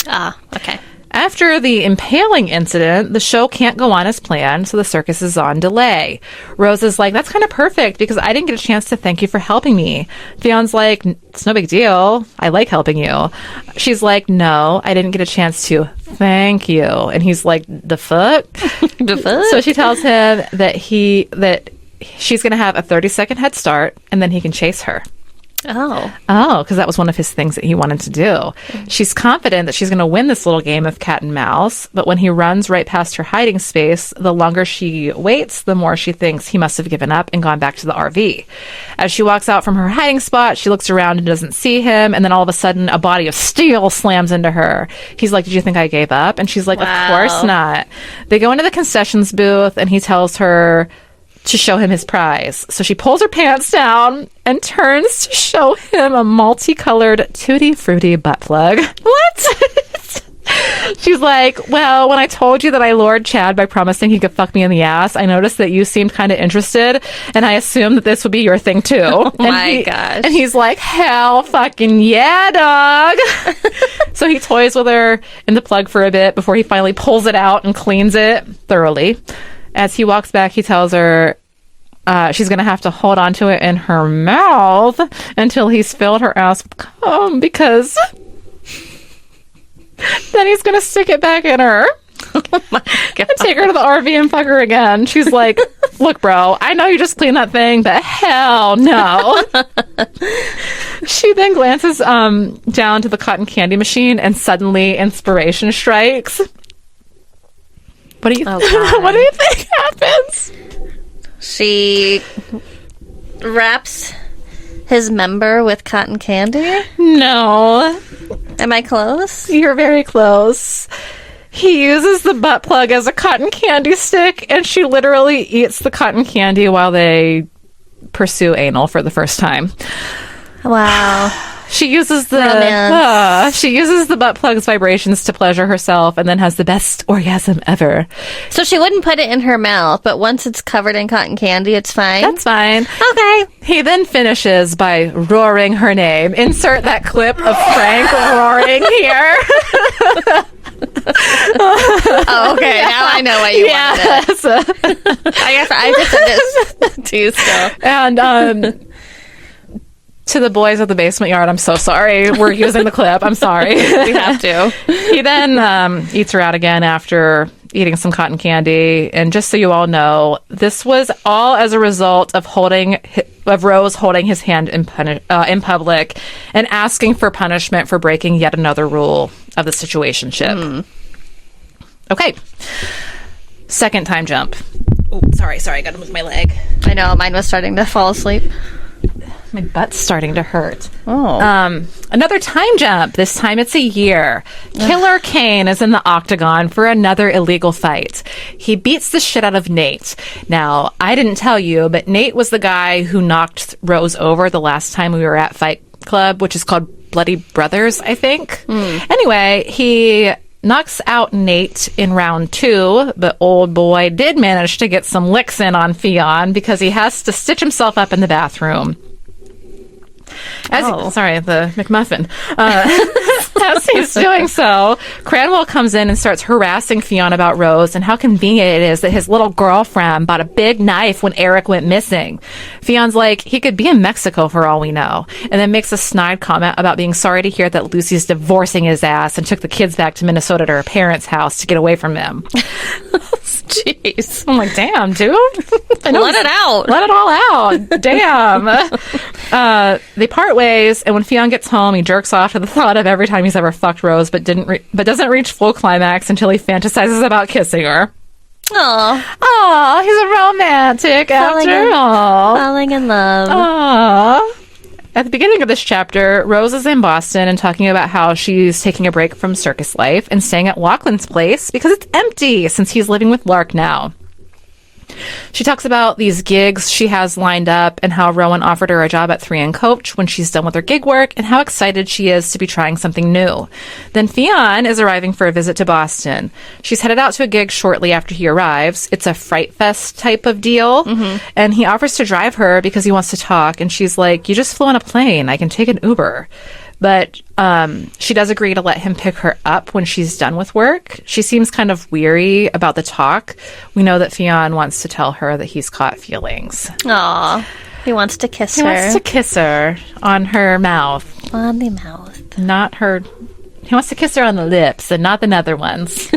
Okay. After the impaling incident, the show can't go on as planned, so the circus is on delay. Rose is like, that's kind of perfect because I didn't get a chance to thank you for helping me. Fionn's like, it's no big deal. I like helping you. She's like, no, I didn't get a chance to thank you. And he's like, the fuck? The fuck? So she tells him that she's going to have a 30-second head start and then he can chase her. Oh, because that was one of his things that he wanted to do. She's confident that she's going to win this little game of cat and mouse, but when he runs right past her hiding space, the longer she waits, the more she thinks he must have given up and gone back to the RV. As she walks out from her hiding spot, she looks around and doesn't see him, and then all of a sudden, a body of steel slams into her. He's like, did you think I gave up? And she's like, Of course not. They go into the concessions booth, and he tells her to show him his prize. So she pulls her pants down and turns to show him a multicolored Tutti Frutti butt plug. What? She's like, well, when I told you that I lured Chad by promising he could fuck me in the ass, I noticed that you seemed kind of interested, and I assumed that this would be your thing too. Oh my gosh. And he's like, hell fucking yeah, dog. So he toys with her in the plug for a bit before he finally pulls it out and cleans it thoroughly. As he walks back, he tells her she's going to have to hold on to it in her mouth until he's filled her ass with cum, because then he's going to stick it back in her. Oh my God. And take her to the RV and fuck her again. She's like, look, bro, I know you just cleaned that thing, but hell no. She then glances down to the cotton candy machine, and suddenly inspiration strikes. What do you what do you think happens? She wraps his member with cotton candy? No. Am I close? You're very close. He uses the butt plug as a cotton candy stick, and she literally eats the cotton candy while they pursue anal for the first time. Wow. She uses the butt plug's vibrations to pleasure herself, and then has the best orgasm ever. So she wouldn't put it in her mouth, but once it's covered in cotton candy, it's fine? That's fine. Okay. He then finishes by roaring her name. Insert that clip of Frank roaring here. Oh, okay. Now I know why you wanted it. I guess I just did this too still. And to the boys at the basement yard, I'm so sorry. We're using the clip. I'm sorry. We have to. He then eats her out again after eating some cotton candy. And just so you all know, this was all as a result of Rose holding his hand in public and asking for punishment for breaking yet another rule of the situationship. Okay. Second time jump. Oh, sorry. I gotta move my leg. I know, mine was starting to fall asleep. My butt's starting to hurt. Oh. Another time jump. This time it's a year. Killer Kane is in the octagon for another illegal fight. He beats the shit out of Nate. Now, I didn't tell you, but Nate was the guy who knocked Rose over the last time we were at Fight Club, which is called Bloody Brothers, I think. Anyway, he knocks out Nate in round 2, but old boy did manage to get some licks in on Fionn because he has to stitch himself up in the bathroom. Sorry, the McMuffin. As he's doing so, Cranwell comes in and starts harassing Fionn about Rose and how convenient it is that his little girlfriend bought a big knife when Eric went missing. Fionn's like, he could be in Mexico for all we know, and then makes a snide comment about being sorry to hear that Lucy's divorcing his ass and took the kids back to Minnesota to her parents' house to get away from him. Jeez. I'm like, damn, dude. Let it out. Let it all out. Damn. They part ways, and when Fionn gets home, he jerks off to the thought of every time he's ever fucked Rose, but doesn't reach full climax until he fantasizes about kissing her. Aw, he's a romantic after all. Falling in love. Aww. At the beginning of this chapter, Rose is in Boston and talking about how she's taking a break from circus life and staying at Lachlan's place because it's empty since he's living with Lark now. She talks about these gigs she has lined up and how Rowan offered her a job at 3 and Coach when she's done with her gig work and how excited she is to be trying something new. Then Fionn is arriving for a visit to Boston. She's headed out to a gig shortly after he arrives. It's a Fright Fest type of deal. And he offers to drive her because he wants to talk. And she's like, you just flew on a plane. I can take an Uber. But she does agree to let him pick her up when she's done with work. She seems kind of weary about the talk. We know that Fionn wants to tell her that he's caught feelings. Aw, he wants to kiss her. He wants to kiss her on her mouth. On the mouth. Not her... He wants to kiss her on the lips and not the nether ones.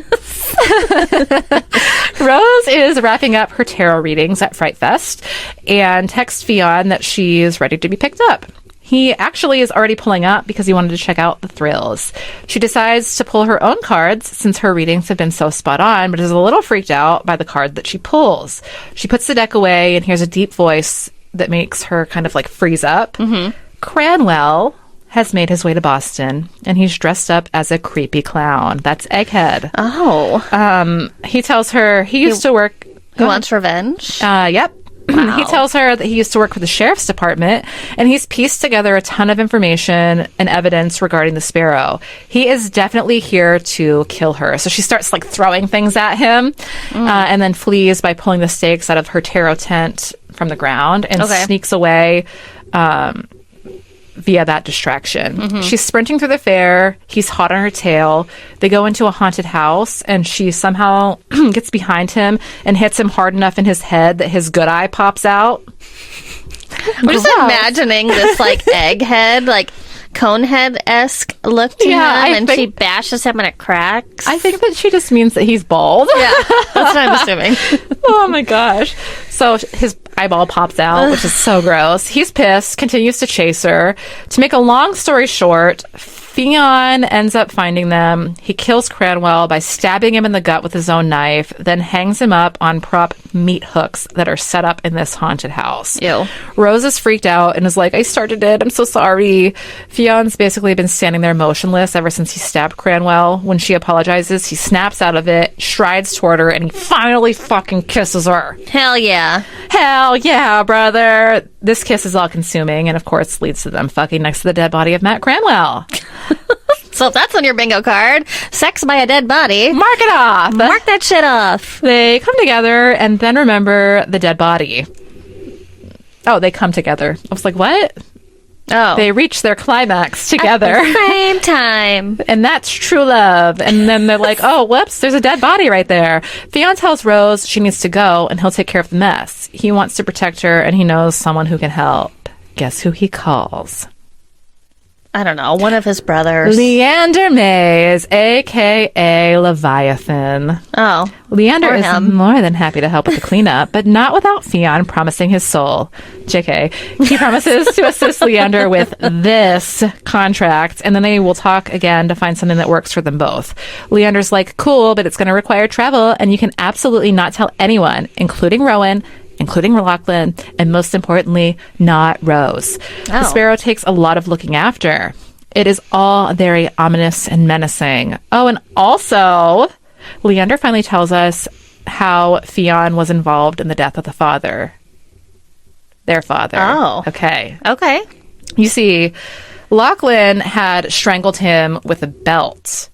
Rose is wrapping up her tarot readings at Fright Fest and texts Fionn that she's ready to be picked up. He actually is already pulling up because he wanted to check out the thrills. She decides to pull her own cards since her readings have been so spot on, but is a little freaked out by the card that she pulls. She puts the deck away and hears a deep voice that makes her kind of like freeze up. Cranwell has made his way to Boston, and he's dressed up as a creepy clown. That's Egghead. Oh. He tells her he used to work... He wants revenge? Yep. Wow. He tells her that he used to work for the sheriff's department, and he's pieced together a ton of information and evidence regarding the Sparrow. He is definitely here to kill her. So she starts like throwing things at him, and then flees by pulling the stakes out of her tarot tent from the ground and sneaks away via that distraction. She's sprinting through the fair. He's hot on her tail. They go into a haunted house, and she somehow gets behind him and hits him hard enough in his head that his good eye pops out. I'm just imagining this like egghead, like Conehead-esque look to him, and she bashes him and it cracks. I think that she just means that he's bald. Yeah, that's what I'm assuming. Oh my gosh. So his eyeball pops out, which is so gross. He's pissed, continues to chase her. To make a long story short, Fionn ends up finding them. He kills Cranwell by stabbing him in the gut with his own knife, then hangs him up on prop meat hooks that are set up in this haunted house. Ew. Rose is freaked out and is like, I started it. I'm so sorry. Fionn's basically been standing there motionless ever since he stabbed Cranwell. When she apologizes, he snaps out of it, strides toward her, and he finally fucking kisses her. Hell yeah. Hell yeah, brother. This kiss is all-consuming and, of course, leads to them fucking next to the dead body of Matt Cranwell. So if that's on your bingo card, sex by a dead body. Mark it off. Mark that shit off. They come together and then remember the dead body. Oh, they come together. I was like, what? Oh. They reach their climax together. At the same time. And that's true love. And then they're like, oh, whoops, there's a dead body right there. Fionn tells Rose she needs to go and he'll take care of the mess. He wants to protect her and he knows someone who can help. Guess who he calls? I don't know, one of his brothers. Leander Mays, a.k.a. Leviathan. Oh. Leander is more than happy to help with the cleanup, but not without Fionn promising his soul. JK. He promises to assist Leander with this contract, and then they will talk again to find something that works for them both. Leander's like, cool, but it's going to require travel, and you can absolutely not tell anyone, including Rowan, including Lachlan, and most importantly, not Rose. The Sparrow takes a lot of looking after. It is all very ominous and menacing. Oh, and also, Leander finally tells us how Fionn was involved in the death of the father. Their father. Oh. Okay. Okay. You see, Lachlan had strangled him with a belt,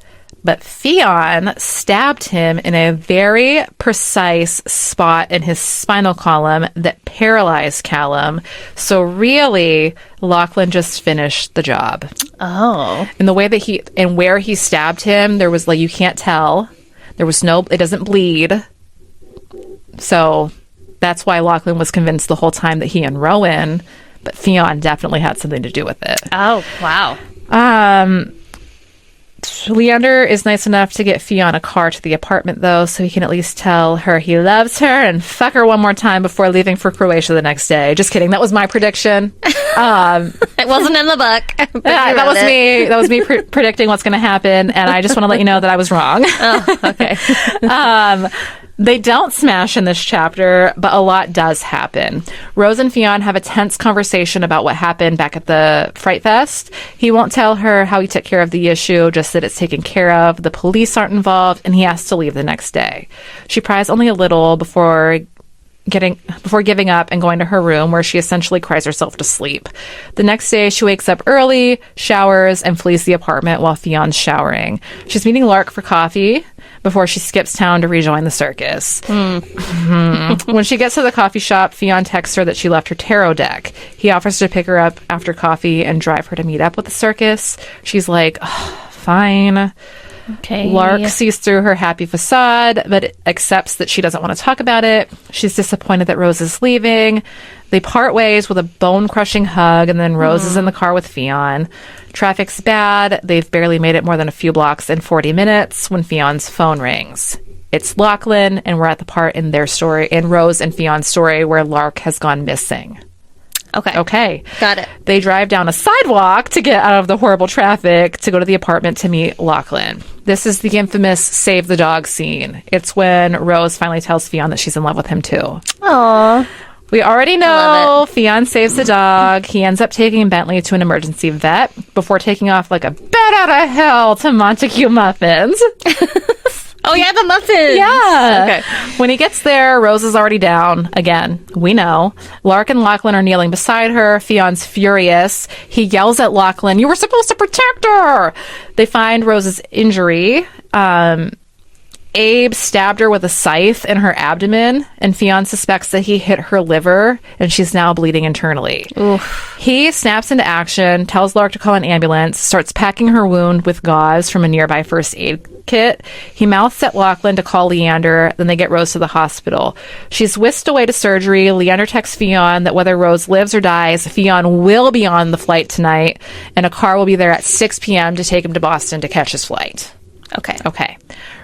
But Fionn stabbed him in a very precise spot in his spinal column that paralyzed Callum. So really, Lachlan just finished the job. Oh. And the way that where he stabbed him, there was you can't tell. There was it doesn't bleed. So that's why Lachlan was convinced the whole time that he and Rowan, but Fionn definitely had something to do with it. Oh, wow. Leander is nice enough to get Fionn a car to the apartment, though, so he can at least tell her he loves her and fuck her one more time before leaving for Croatia the next day. Just kidding. That was my prediction. It wasn't in the book. That was me. That was me predicting what's going to happen, and I just want to let you know that I was wrong. Oh, okay. They don't smash in this chapter, but a lot does happen. Rose and Fionn have a tense conversation about what happened back at the Fright Fest. He won't tell her how he took care of the issue, just that it's taken care of. The police aren't involved, and he has to leave the next day. She cries only a little before giving up and going to her room, where she essentially cries herself to sleep. The next day, she wakes up early, showers, and flees the apartment while Fionn's showering. She's meeting Lark for coffee before she skips town to rejoin the circus. When she gets to the coffee shop, Fionn texts her that she left her tarot deck. He offers to pick her up after coffee and drive her to meet up with the circus. She's like, oh, fine. Okay. Lark sees through her happy facade, but accepts that she doesn't want to talk about it. She's disappointed that Rose is leaving. They part ways with a bone-crushing hug, and then Rose is in the car with Fionn. Traffic's bad. They've barely made it more than a few blocks in 40 minutes when Fionn's phone rings. It's Lachlan, and we're at the part in their story, in Rose and Fionn's story, where Lark has gone missing. Okay. Got it. They drive down a sidewalk to get out of the horrible traffic to go to the apartment to meet Lachlan. This is the infamous save the dog scene. It's when Rose finally tells Fionn that she's in love with him too. Aww. We already know Fionn saves the dog. He ends up taking Bentley to an emergency vet before taking off like a bat out of hell to Montague Muffins. Oh, yeah, the muffins. Yeah. Okay. When he gets there, Rose is already down. Again, we know. Lark and Lachlan are kneeling beside her. Fionn's furious. He yells at Lachlan, "You were supposed to protect her!" They find Rose's injury. Abe stabbed her with a scythe in her abdomen, and Fionn suspects that he hit her liver, and she's now bleeding internally. Oof. He snaps into action, tells Lark to call an ambulance, starts packing her wound with gauze from a nearby first aid kit. He mouths at Lachlan to call Leander, then they get Rose to the hospital. She's whisked away to surgery. Leander texts Fionn that whether Rose lives or dies, Fionn will be on the flight tonight, and a car will be there at 6 p.m. to take him to Boston to catch his flight. Okay.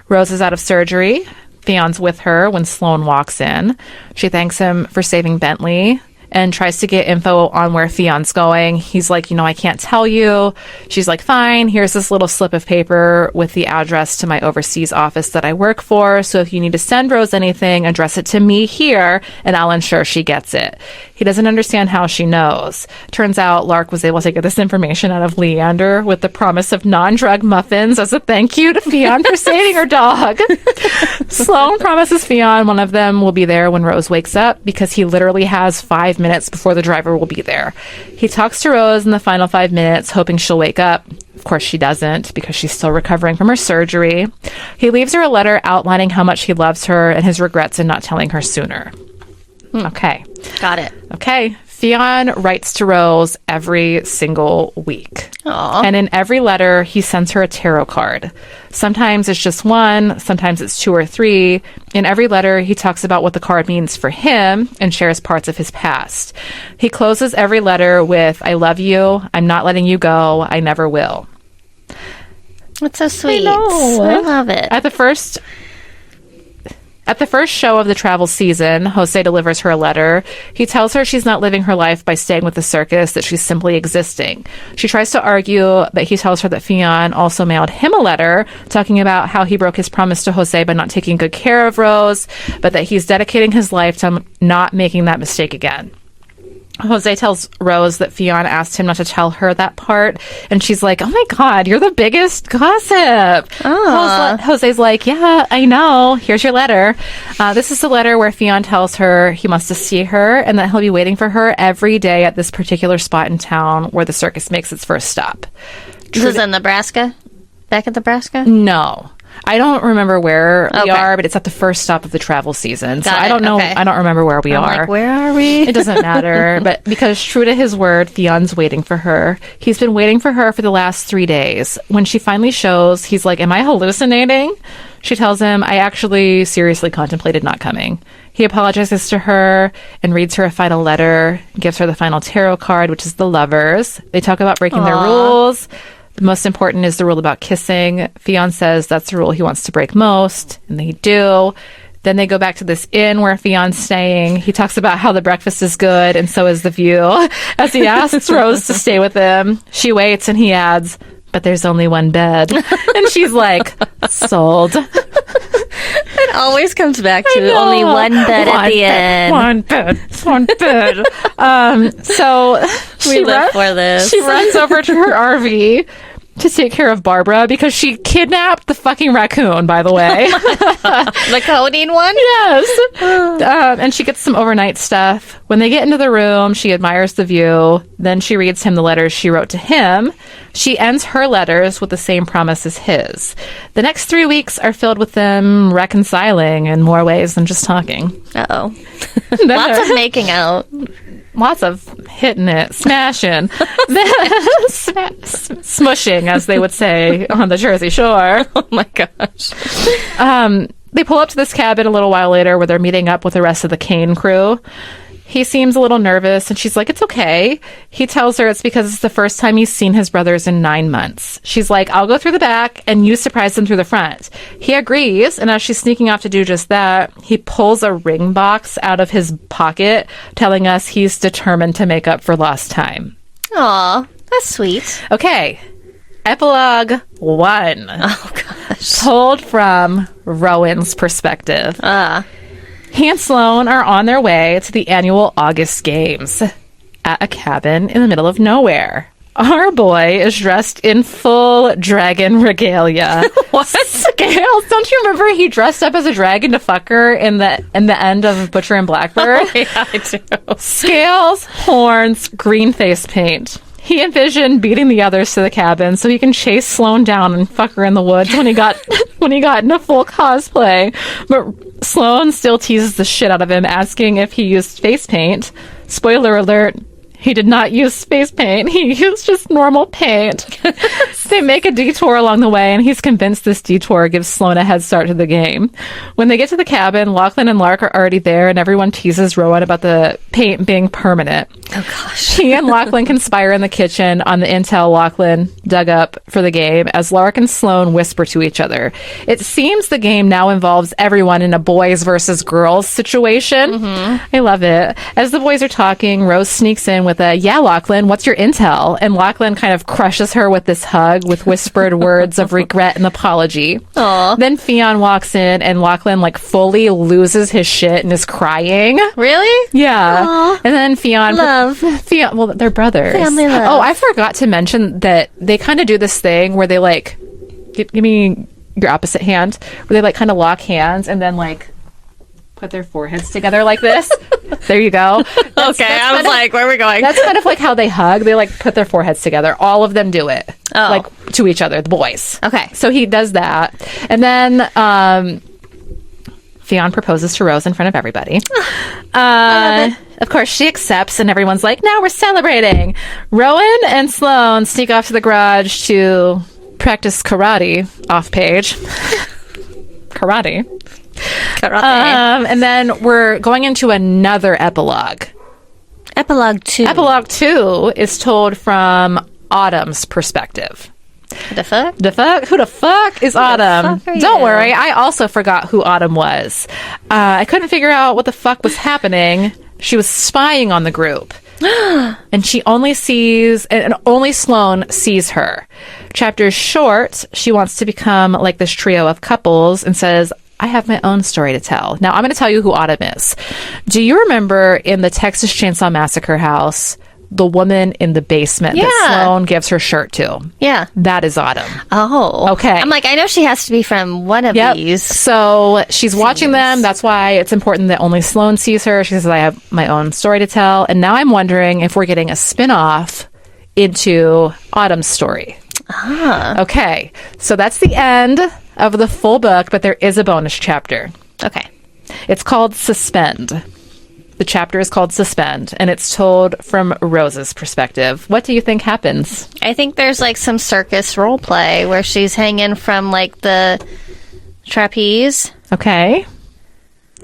Rose is out of surgery. Fionn's with her when Sloane walks in. She thanks him for saving Bentley and tries to get info on where Fionn's going. He's like, I can't tell you. She's like, fine, here's this little slip of paper with the address to my overseas office that I work for. So if you need to send Rose anything, address it to me here, and I'll ensure she gets it. He doesn't understand how she knows. Turns out Lark was able to get this information out of Leander with the promise of non-drug muffins as a thank you to Fionn for saving her dog. Sloane promises Fionn one of them will be there when Rose wakes up because he literally has 5 minutes before the driver will be there. He talks to Rose in the final 5 minutes, hoping she'll wake up. Of course she doesn't, because she's still recovering from her surgery. He leaves her a letter outlining how much he loves her and his regrets in not telling her sooner. Okay. Got it. Okay. Fionn writes to Rose every single week. Aww. And in every letter, he sends her a tarot card. Sometimes it's just one, sometimes it's 2 or 3. In every letter, he talks about what the card means for him and shares parts of his past. He closes every letter with, "I love you. I'm not letting you go. I never will." That's so sweet. I love it. At the first show of the travel season, Jose delivers her a letter. He tells her she's not living her life by staying with the circus, that she's simply existing. She tries to argue, but he tells her that Fionn also mailed him a letter talking about how he broke his promise to Jose by not taking good care of Rose, but that he's dedicating his life to not making that mistake again. Jose tells Rose that Fionn asked him not to tell her that part, and she's like, "Oh my God, you're the biggest gossip." Jose's like, "Yeah, I know. Here's your letter." This is the letter where Fionn tells her he wants to see her and that he'll be waiting for her every day at this particular spot in town where the circus makes its first stop. This is in Nebraska? Back in Nebraska? No. I don't remember where we are, but it's at the first stop of the travel season. So I don't know. Okay. I don't remember where we are. Like, where are we? It doesn't matter. But because true to his word, Theon's waiting for her. He's been waiting for her for the last 3 days. When she finally shows, he's like, am I hallucinating? She tells him, I actually seriously contemplated not coming. He apologizes to her and reads her a final letter, gives her the final tarot card, which is the Lovers. They talk about breaking their rules. The most important is the rule about kissing. Theon says that's the rule he wants to break most, and they do. Then they go back to this inn where Theon's staying. He talks about how the breakfast is good, and so is the view. As he asks Rose to stay with him, she waits, and he adds, but there's only one bed. And she's like, sold. It always comes back to only one bed at the end. One bed. So we live for this. She runs over to her RV to take care of Barbara because she kidnapped the fucking raccoon, by the way. The codeine one? Yes. And she gets some overnight stuff. When they get into the room, she admires the view. Then she reads him the letters she wrote to him. She ends her letters with the same promise as his. The next 3 weeks are filled with them reconciling in more ways than just talking. Uh-oh. Lots of making out. Lots of hitting it, smashing, smushing, as they would say on the Jersey Shore. Oh my gosh. They pull up to this cabin a little while later where they're meeting up with the rest of the Kane crew. He seems a little nervous, and she's like, it's okay. He tells her it's because it's the first time he's seen his brothers in 9 months. She's like, I'll go through the back, and you surprise them through the front. He agrees, and as she's sneaking off to do just that, he pulls a ring box out of his pocket, telling us he's determined to make up for lost time. Aw, that's sweet. Okay. Epilogue 1. Oh, gosh. Told from Rowan's perspective. He and Sloane are on their way to the annual August Games at a cabin in the middle of nowhere. Our boy is dressed in full dragon regalia. What? Scales? Don't you remember he dressed up as a dragon to fuck her in the end of Butcher and Blackbird? Oh, yeah, I do. Scales, horns, green face paint. He envisioned beating the others to the cabin so he can chase Sloane down and fuck her in the woods when he got into full cosplay. But Sloane still teases the shit out of him, asking if he used face paint. Spoiler alert, he did not use face paint. He used just normal paint. They make a detour along the way, and he's convinced this detour gives Sloane a head start to the game. When they get to the cabin, Lachlan and Lark are already there, and everyone teases Rowan about the paint being permanent. Oh, gosh. He and Lachlan conspire in the kitchen on the intel Lachlan dug up for the game as Lark and Sloane whisper to each other. It seems the game now involves everyone in a boys versus girls situation. Mm-hmm. I love it. As the boys are talking, Rose sneaks in with a, yeah, Lachlan, what's your intel? And Lachlan kind of crushes her with this hug with whispered words of regret and apology. Aww. Then Fionn walks in and Lachlan like fully loses his shit and is crying. Really? Yeah. Aww. And then Fionn... well, they're brothers. Family love. Oh, I forgot to mention that they kind of do this thing where they like... Give me your opposite hand. Where they like kind of lock hands and then like... put their foreheads together like this. There you go. That's I was like, where are we going? That's kind of like how they hug. They like put their foreheads together. All of them do it. Oh. Like to each other, the boys. Okay. So he does that. And then Fionn proposes to Rose in front of everybody. Of course, she accepts, and everyone's like, now we're celebrating. Rowan and Sloane sneak off to the garage to practice karate off page. Karate. And then we're going into another epilogue. Epilogue 2. Epilogue 2 is told from Autumn's perspective. The fuck? The fuck? Who the fuck is Autumn? Fuck Don't worry, I also forgot who Autumn was. I couldn't figure out what the fuck was happening. She was spying on the group. And she only sees, and only Sloane sees her. Chapter's short, she wants to become like this trio of couples and says, I have my own story to tell. Now, I'm going to tell you who Autumn is. Do you remember in the Texas Chainsaw Massacre house, the woman in the basement that Sloane gives her shirt to? Yeah. That is Autumn. Oh. Okay. I'm like, I know she has to be from one of these. So she's watching them. That's why it's important that only Sloane sees her. She says, I have my own story to tell. And now I'm wondering if we're getting a spin-off into Autumn's story. Okay, so that's the end of the full book, but there is a bonus chapter. Okay. It's called Suspend. The chapter is called Suspend, and it's told from Rose's perspective. What do you think happens? I think there's like some circus role play where she's hanging from like the trapeze. Okay.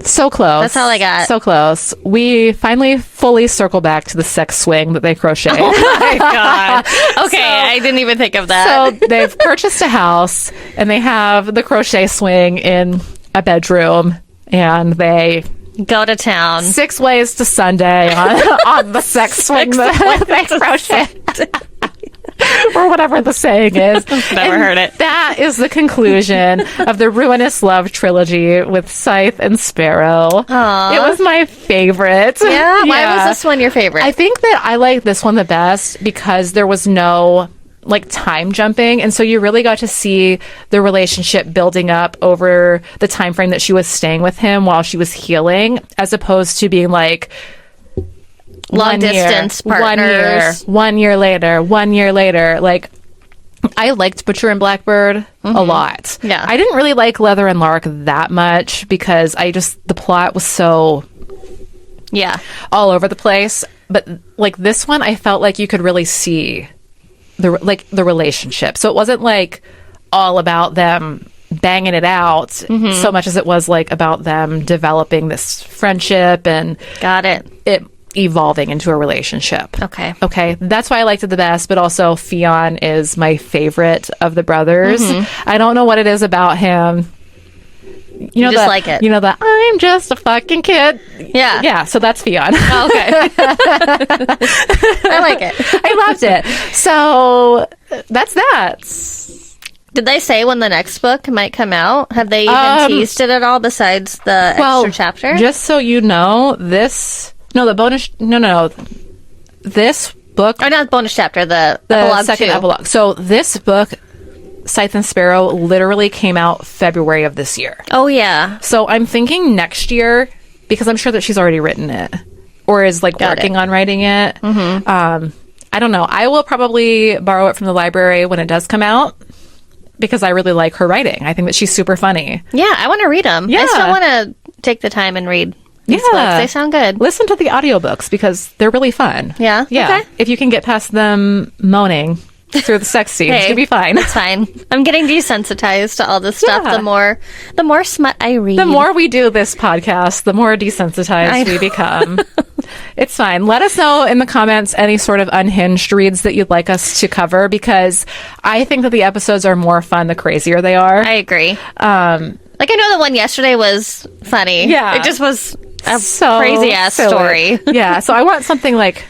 So close. That's all I got. So close. We finally fully circle back to the sex swing that they crochet. Oh my God. Okay, I didn't even think of that. So they've purchased a house, and they have the crochet swing in a bedroom, and they go to town. 6 ways to Sunday on the sex swing that they crochet. Or whatever the saying is. Never heard it. That is the conclusion of the Ruinous Love Trilogy with Scythe and Sparrow. Aww. It was my favorite. Yeah? Why was this one your favorite? I think that I liked this one the best because there was no like time jumping, and so you really got to see the relationship building up over the time frame that she was staying with him while she was healing, as opposed to being like long distance partners. 1 year later. Like, I liked Butcher and Blackbird a lot. Yeah. I didn't really like Leather and Lark that much because the plot was so all over the place. But like this one, I felt like you could really see the relationship. So it wasn't like all about them banging it out so much as it was like about them developing this friendship and it evolving into a relationship. Okay, that's why I liked it the best. But also Fionn is my favorite of the brothers. I don't know what it is about him. You know, just like it. You know, the I'm just a fucking kid. Yeah. So that's Fionn. Oh, okay. I like it. I loved it. So that's that. Did they say when the next book might come out? Have they even teased it at all besides the extra chapter? Just so you know, this bonus book, or not bonus chapter, the epilogue second 2. epilogue. So this book, Scythe and Sparrow, literally came out February of this year. Oh yeah. So I'm thinking next year, because I'm sure that she's already written it or is like working on writing it. I don't know. I will probably borrow it from the library when it does come out because I really like her writing. I think that she's super funny. Yeah, I want to read them. I still want to take the time and read these books. They sound good. Listen to the audiobooks because they're really fun. Yeah? Yeah. Okay. If you can get past them moaning through the sex scenes, you'll be fine. It's fine. I'm getting desensitized to all this stuff. The more smut I read. The more we do this podcast, the more desensitized we become. It's fine. Let us know in the comments any sort of unhinged reads that you'd like us to cover, because I think that the episodes are more fun the crazier they are. I agree. Like, I know the one yesterday was funny. Yeah. It just was a so crazy ass story. Yeah. So I want something like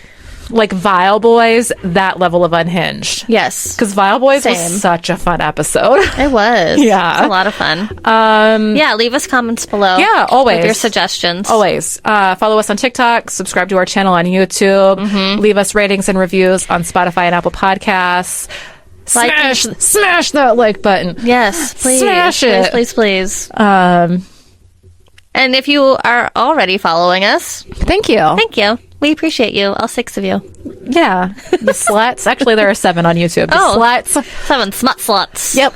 Vile Boys, that level of unhinged. Yes. Because Vile Boys was such a fun episode. It was. Yeah. It's a lot of fun. Yeah, leave us comments below. Yeah, always. With your suggestions. Always. Follow us on TikTok, subscribe to our channel on YouTube, leave us ratings and reviews on Spotify and Apple Podcasts. Smash that like button. Yes, please. Smash it. Please. And if you are already following us, thank you. We appreciate you, all 6 of you. Yeah. The sluts. Actually, there are 7 on YouTube. The sluts. 7 smut sluts. Yep.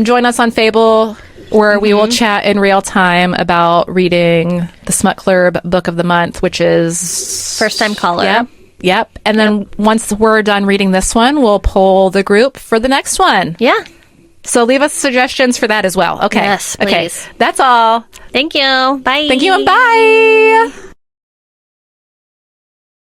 Join us on Fable, where we will chat in real time about reading the Smut Clurb book of the month, which is First Time Caller. Yep. And then once we're done reading this one, we'll poll the group for the next one. Yeah. So leave us suggestions for that as well. Okay. Yes, please. Okay. That's all. Thank you. Bye. Thank you and bye.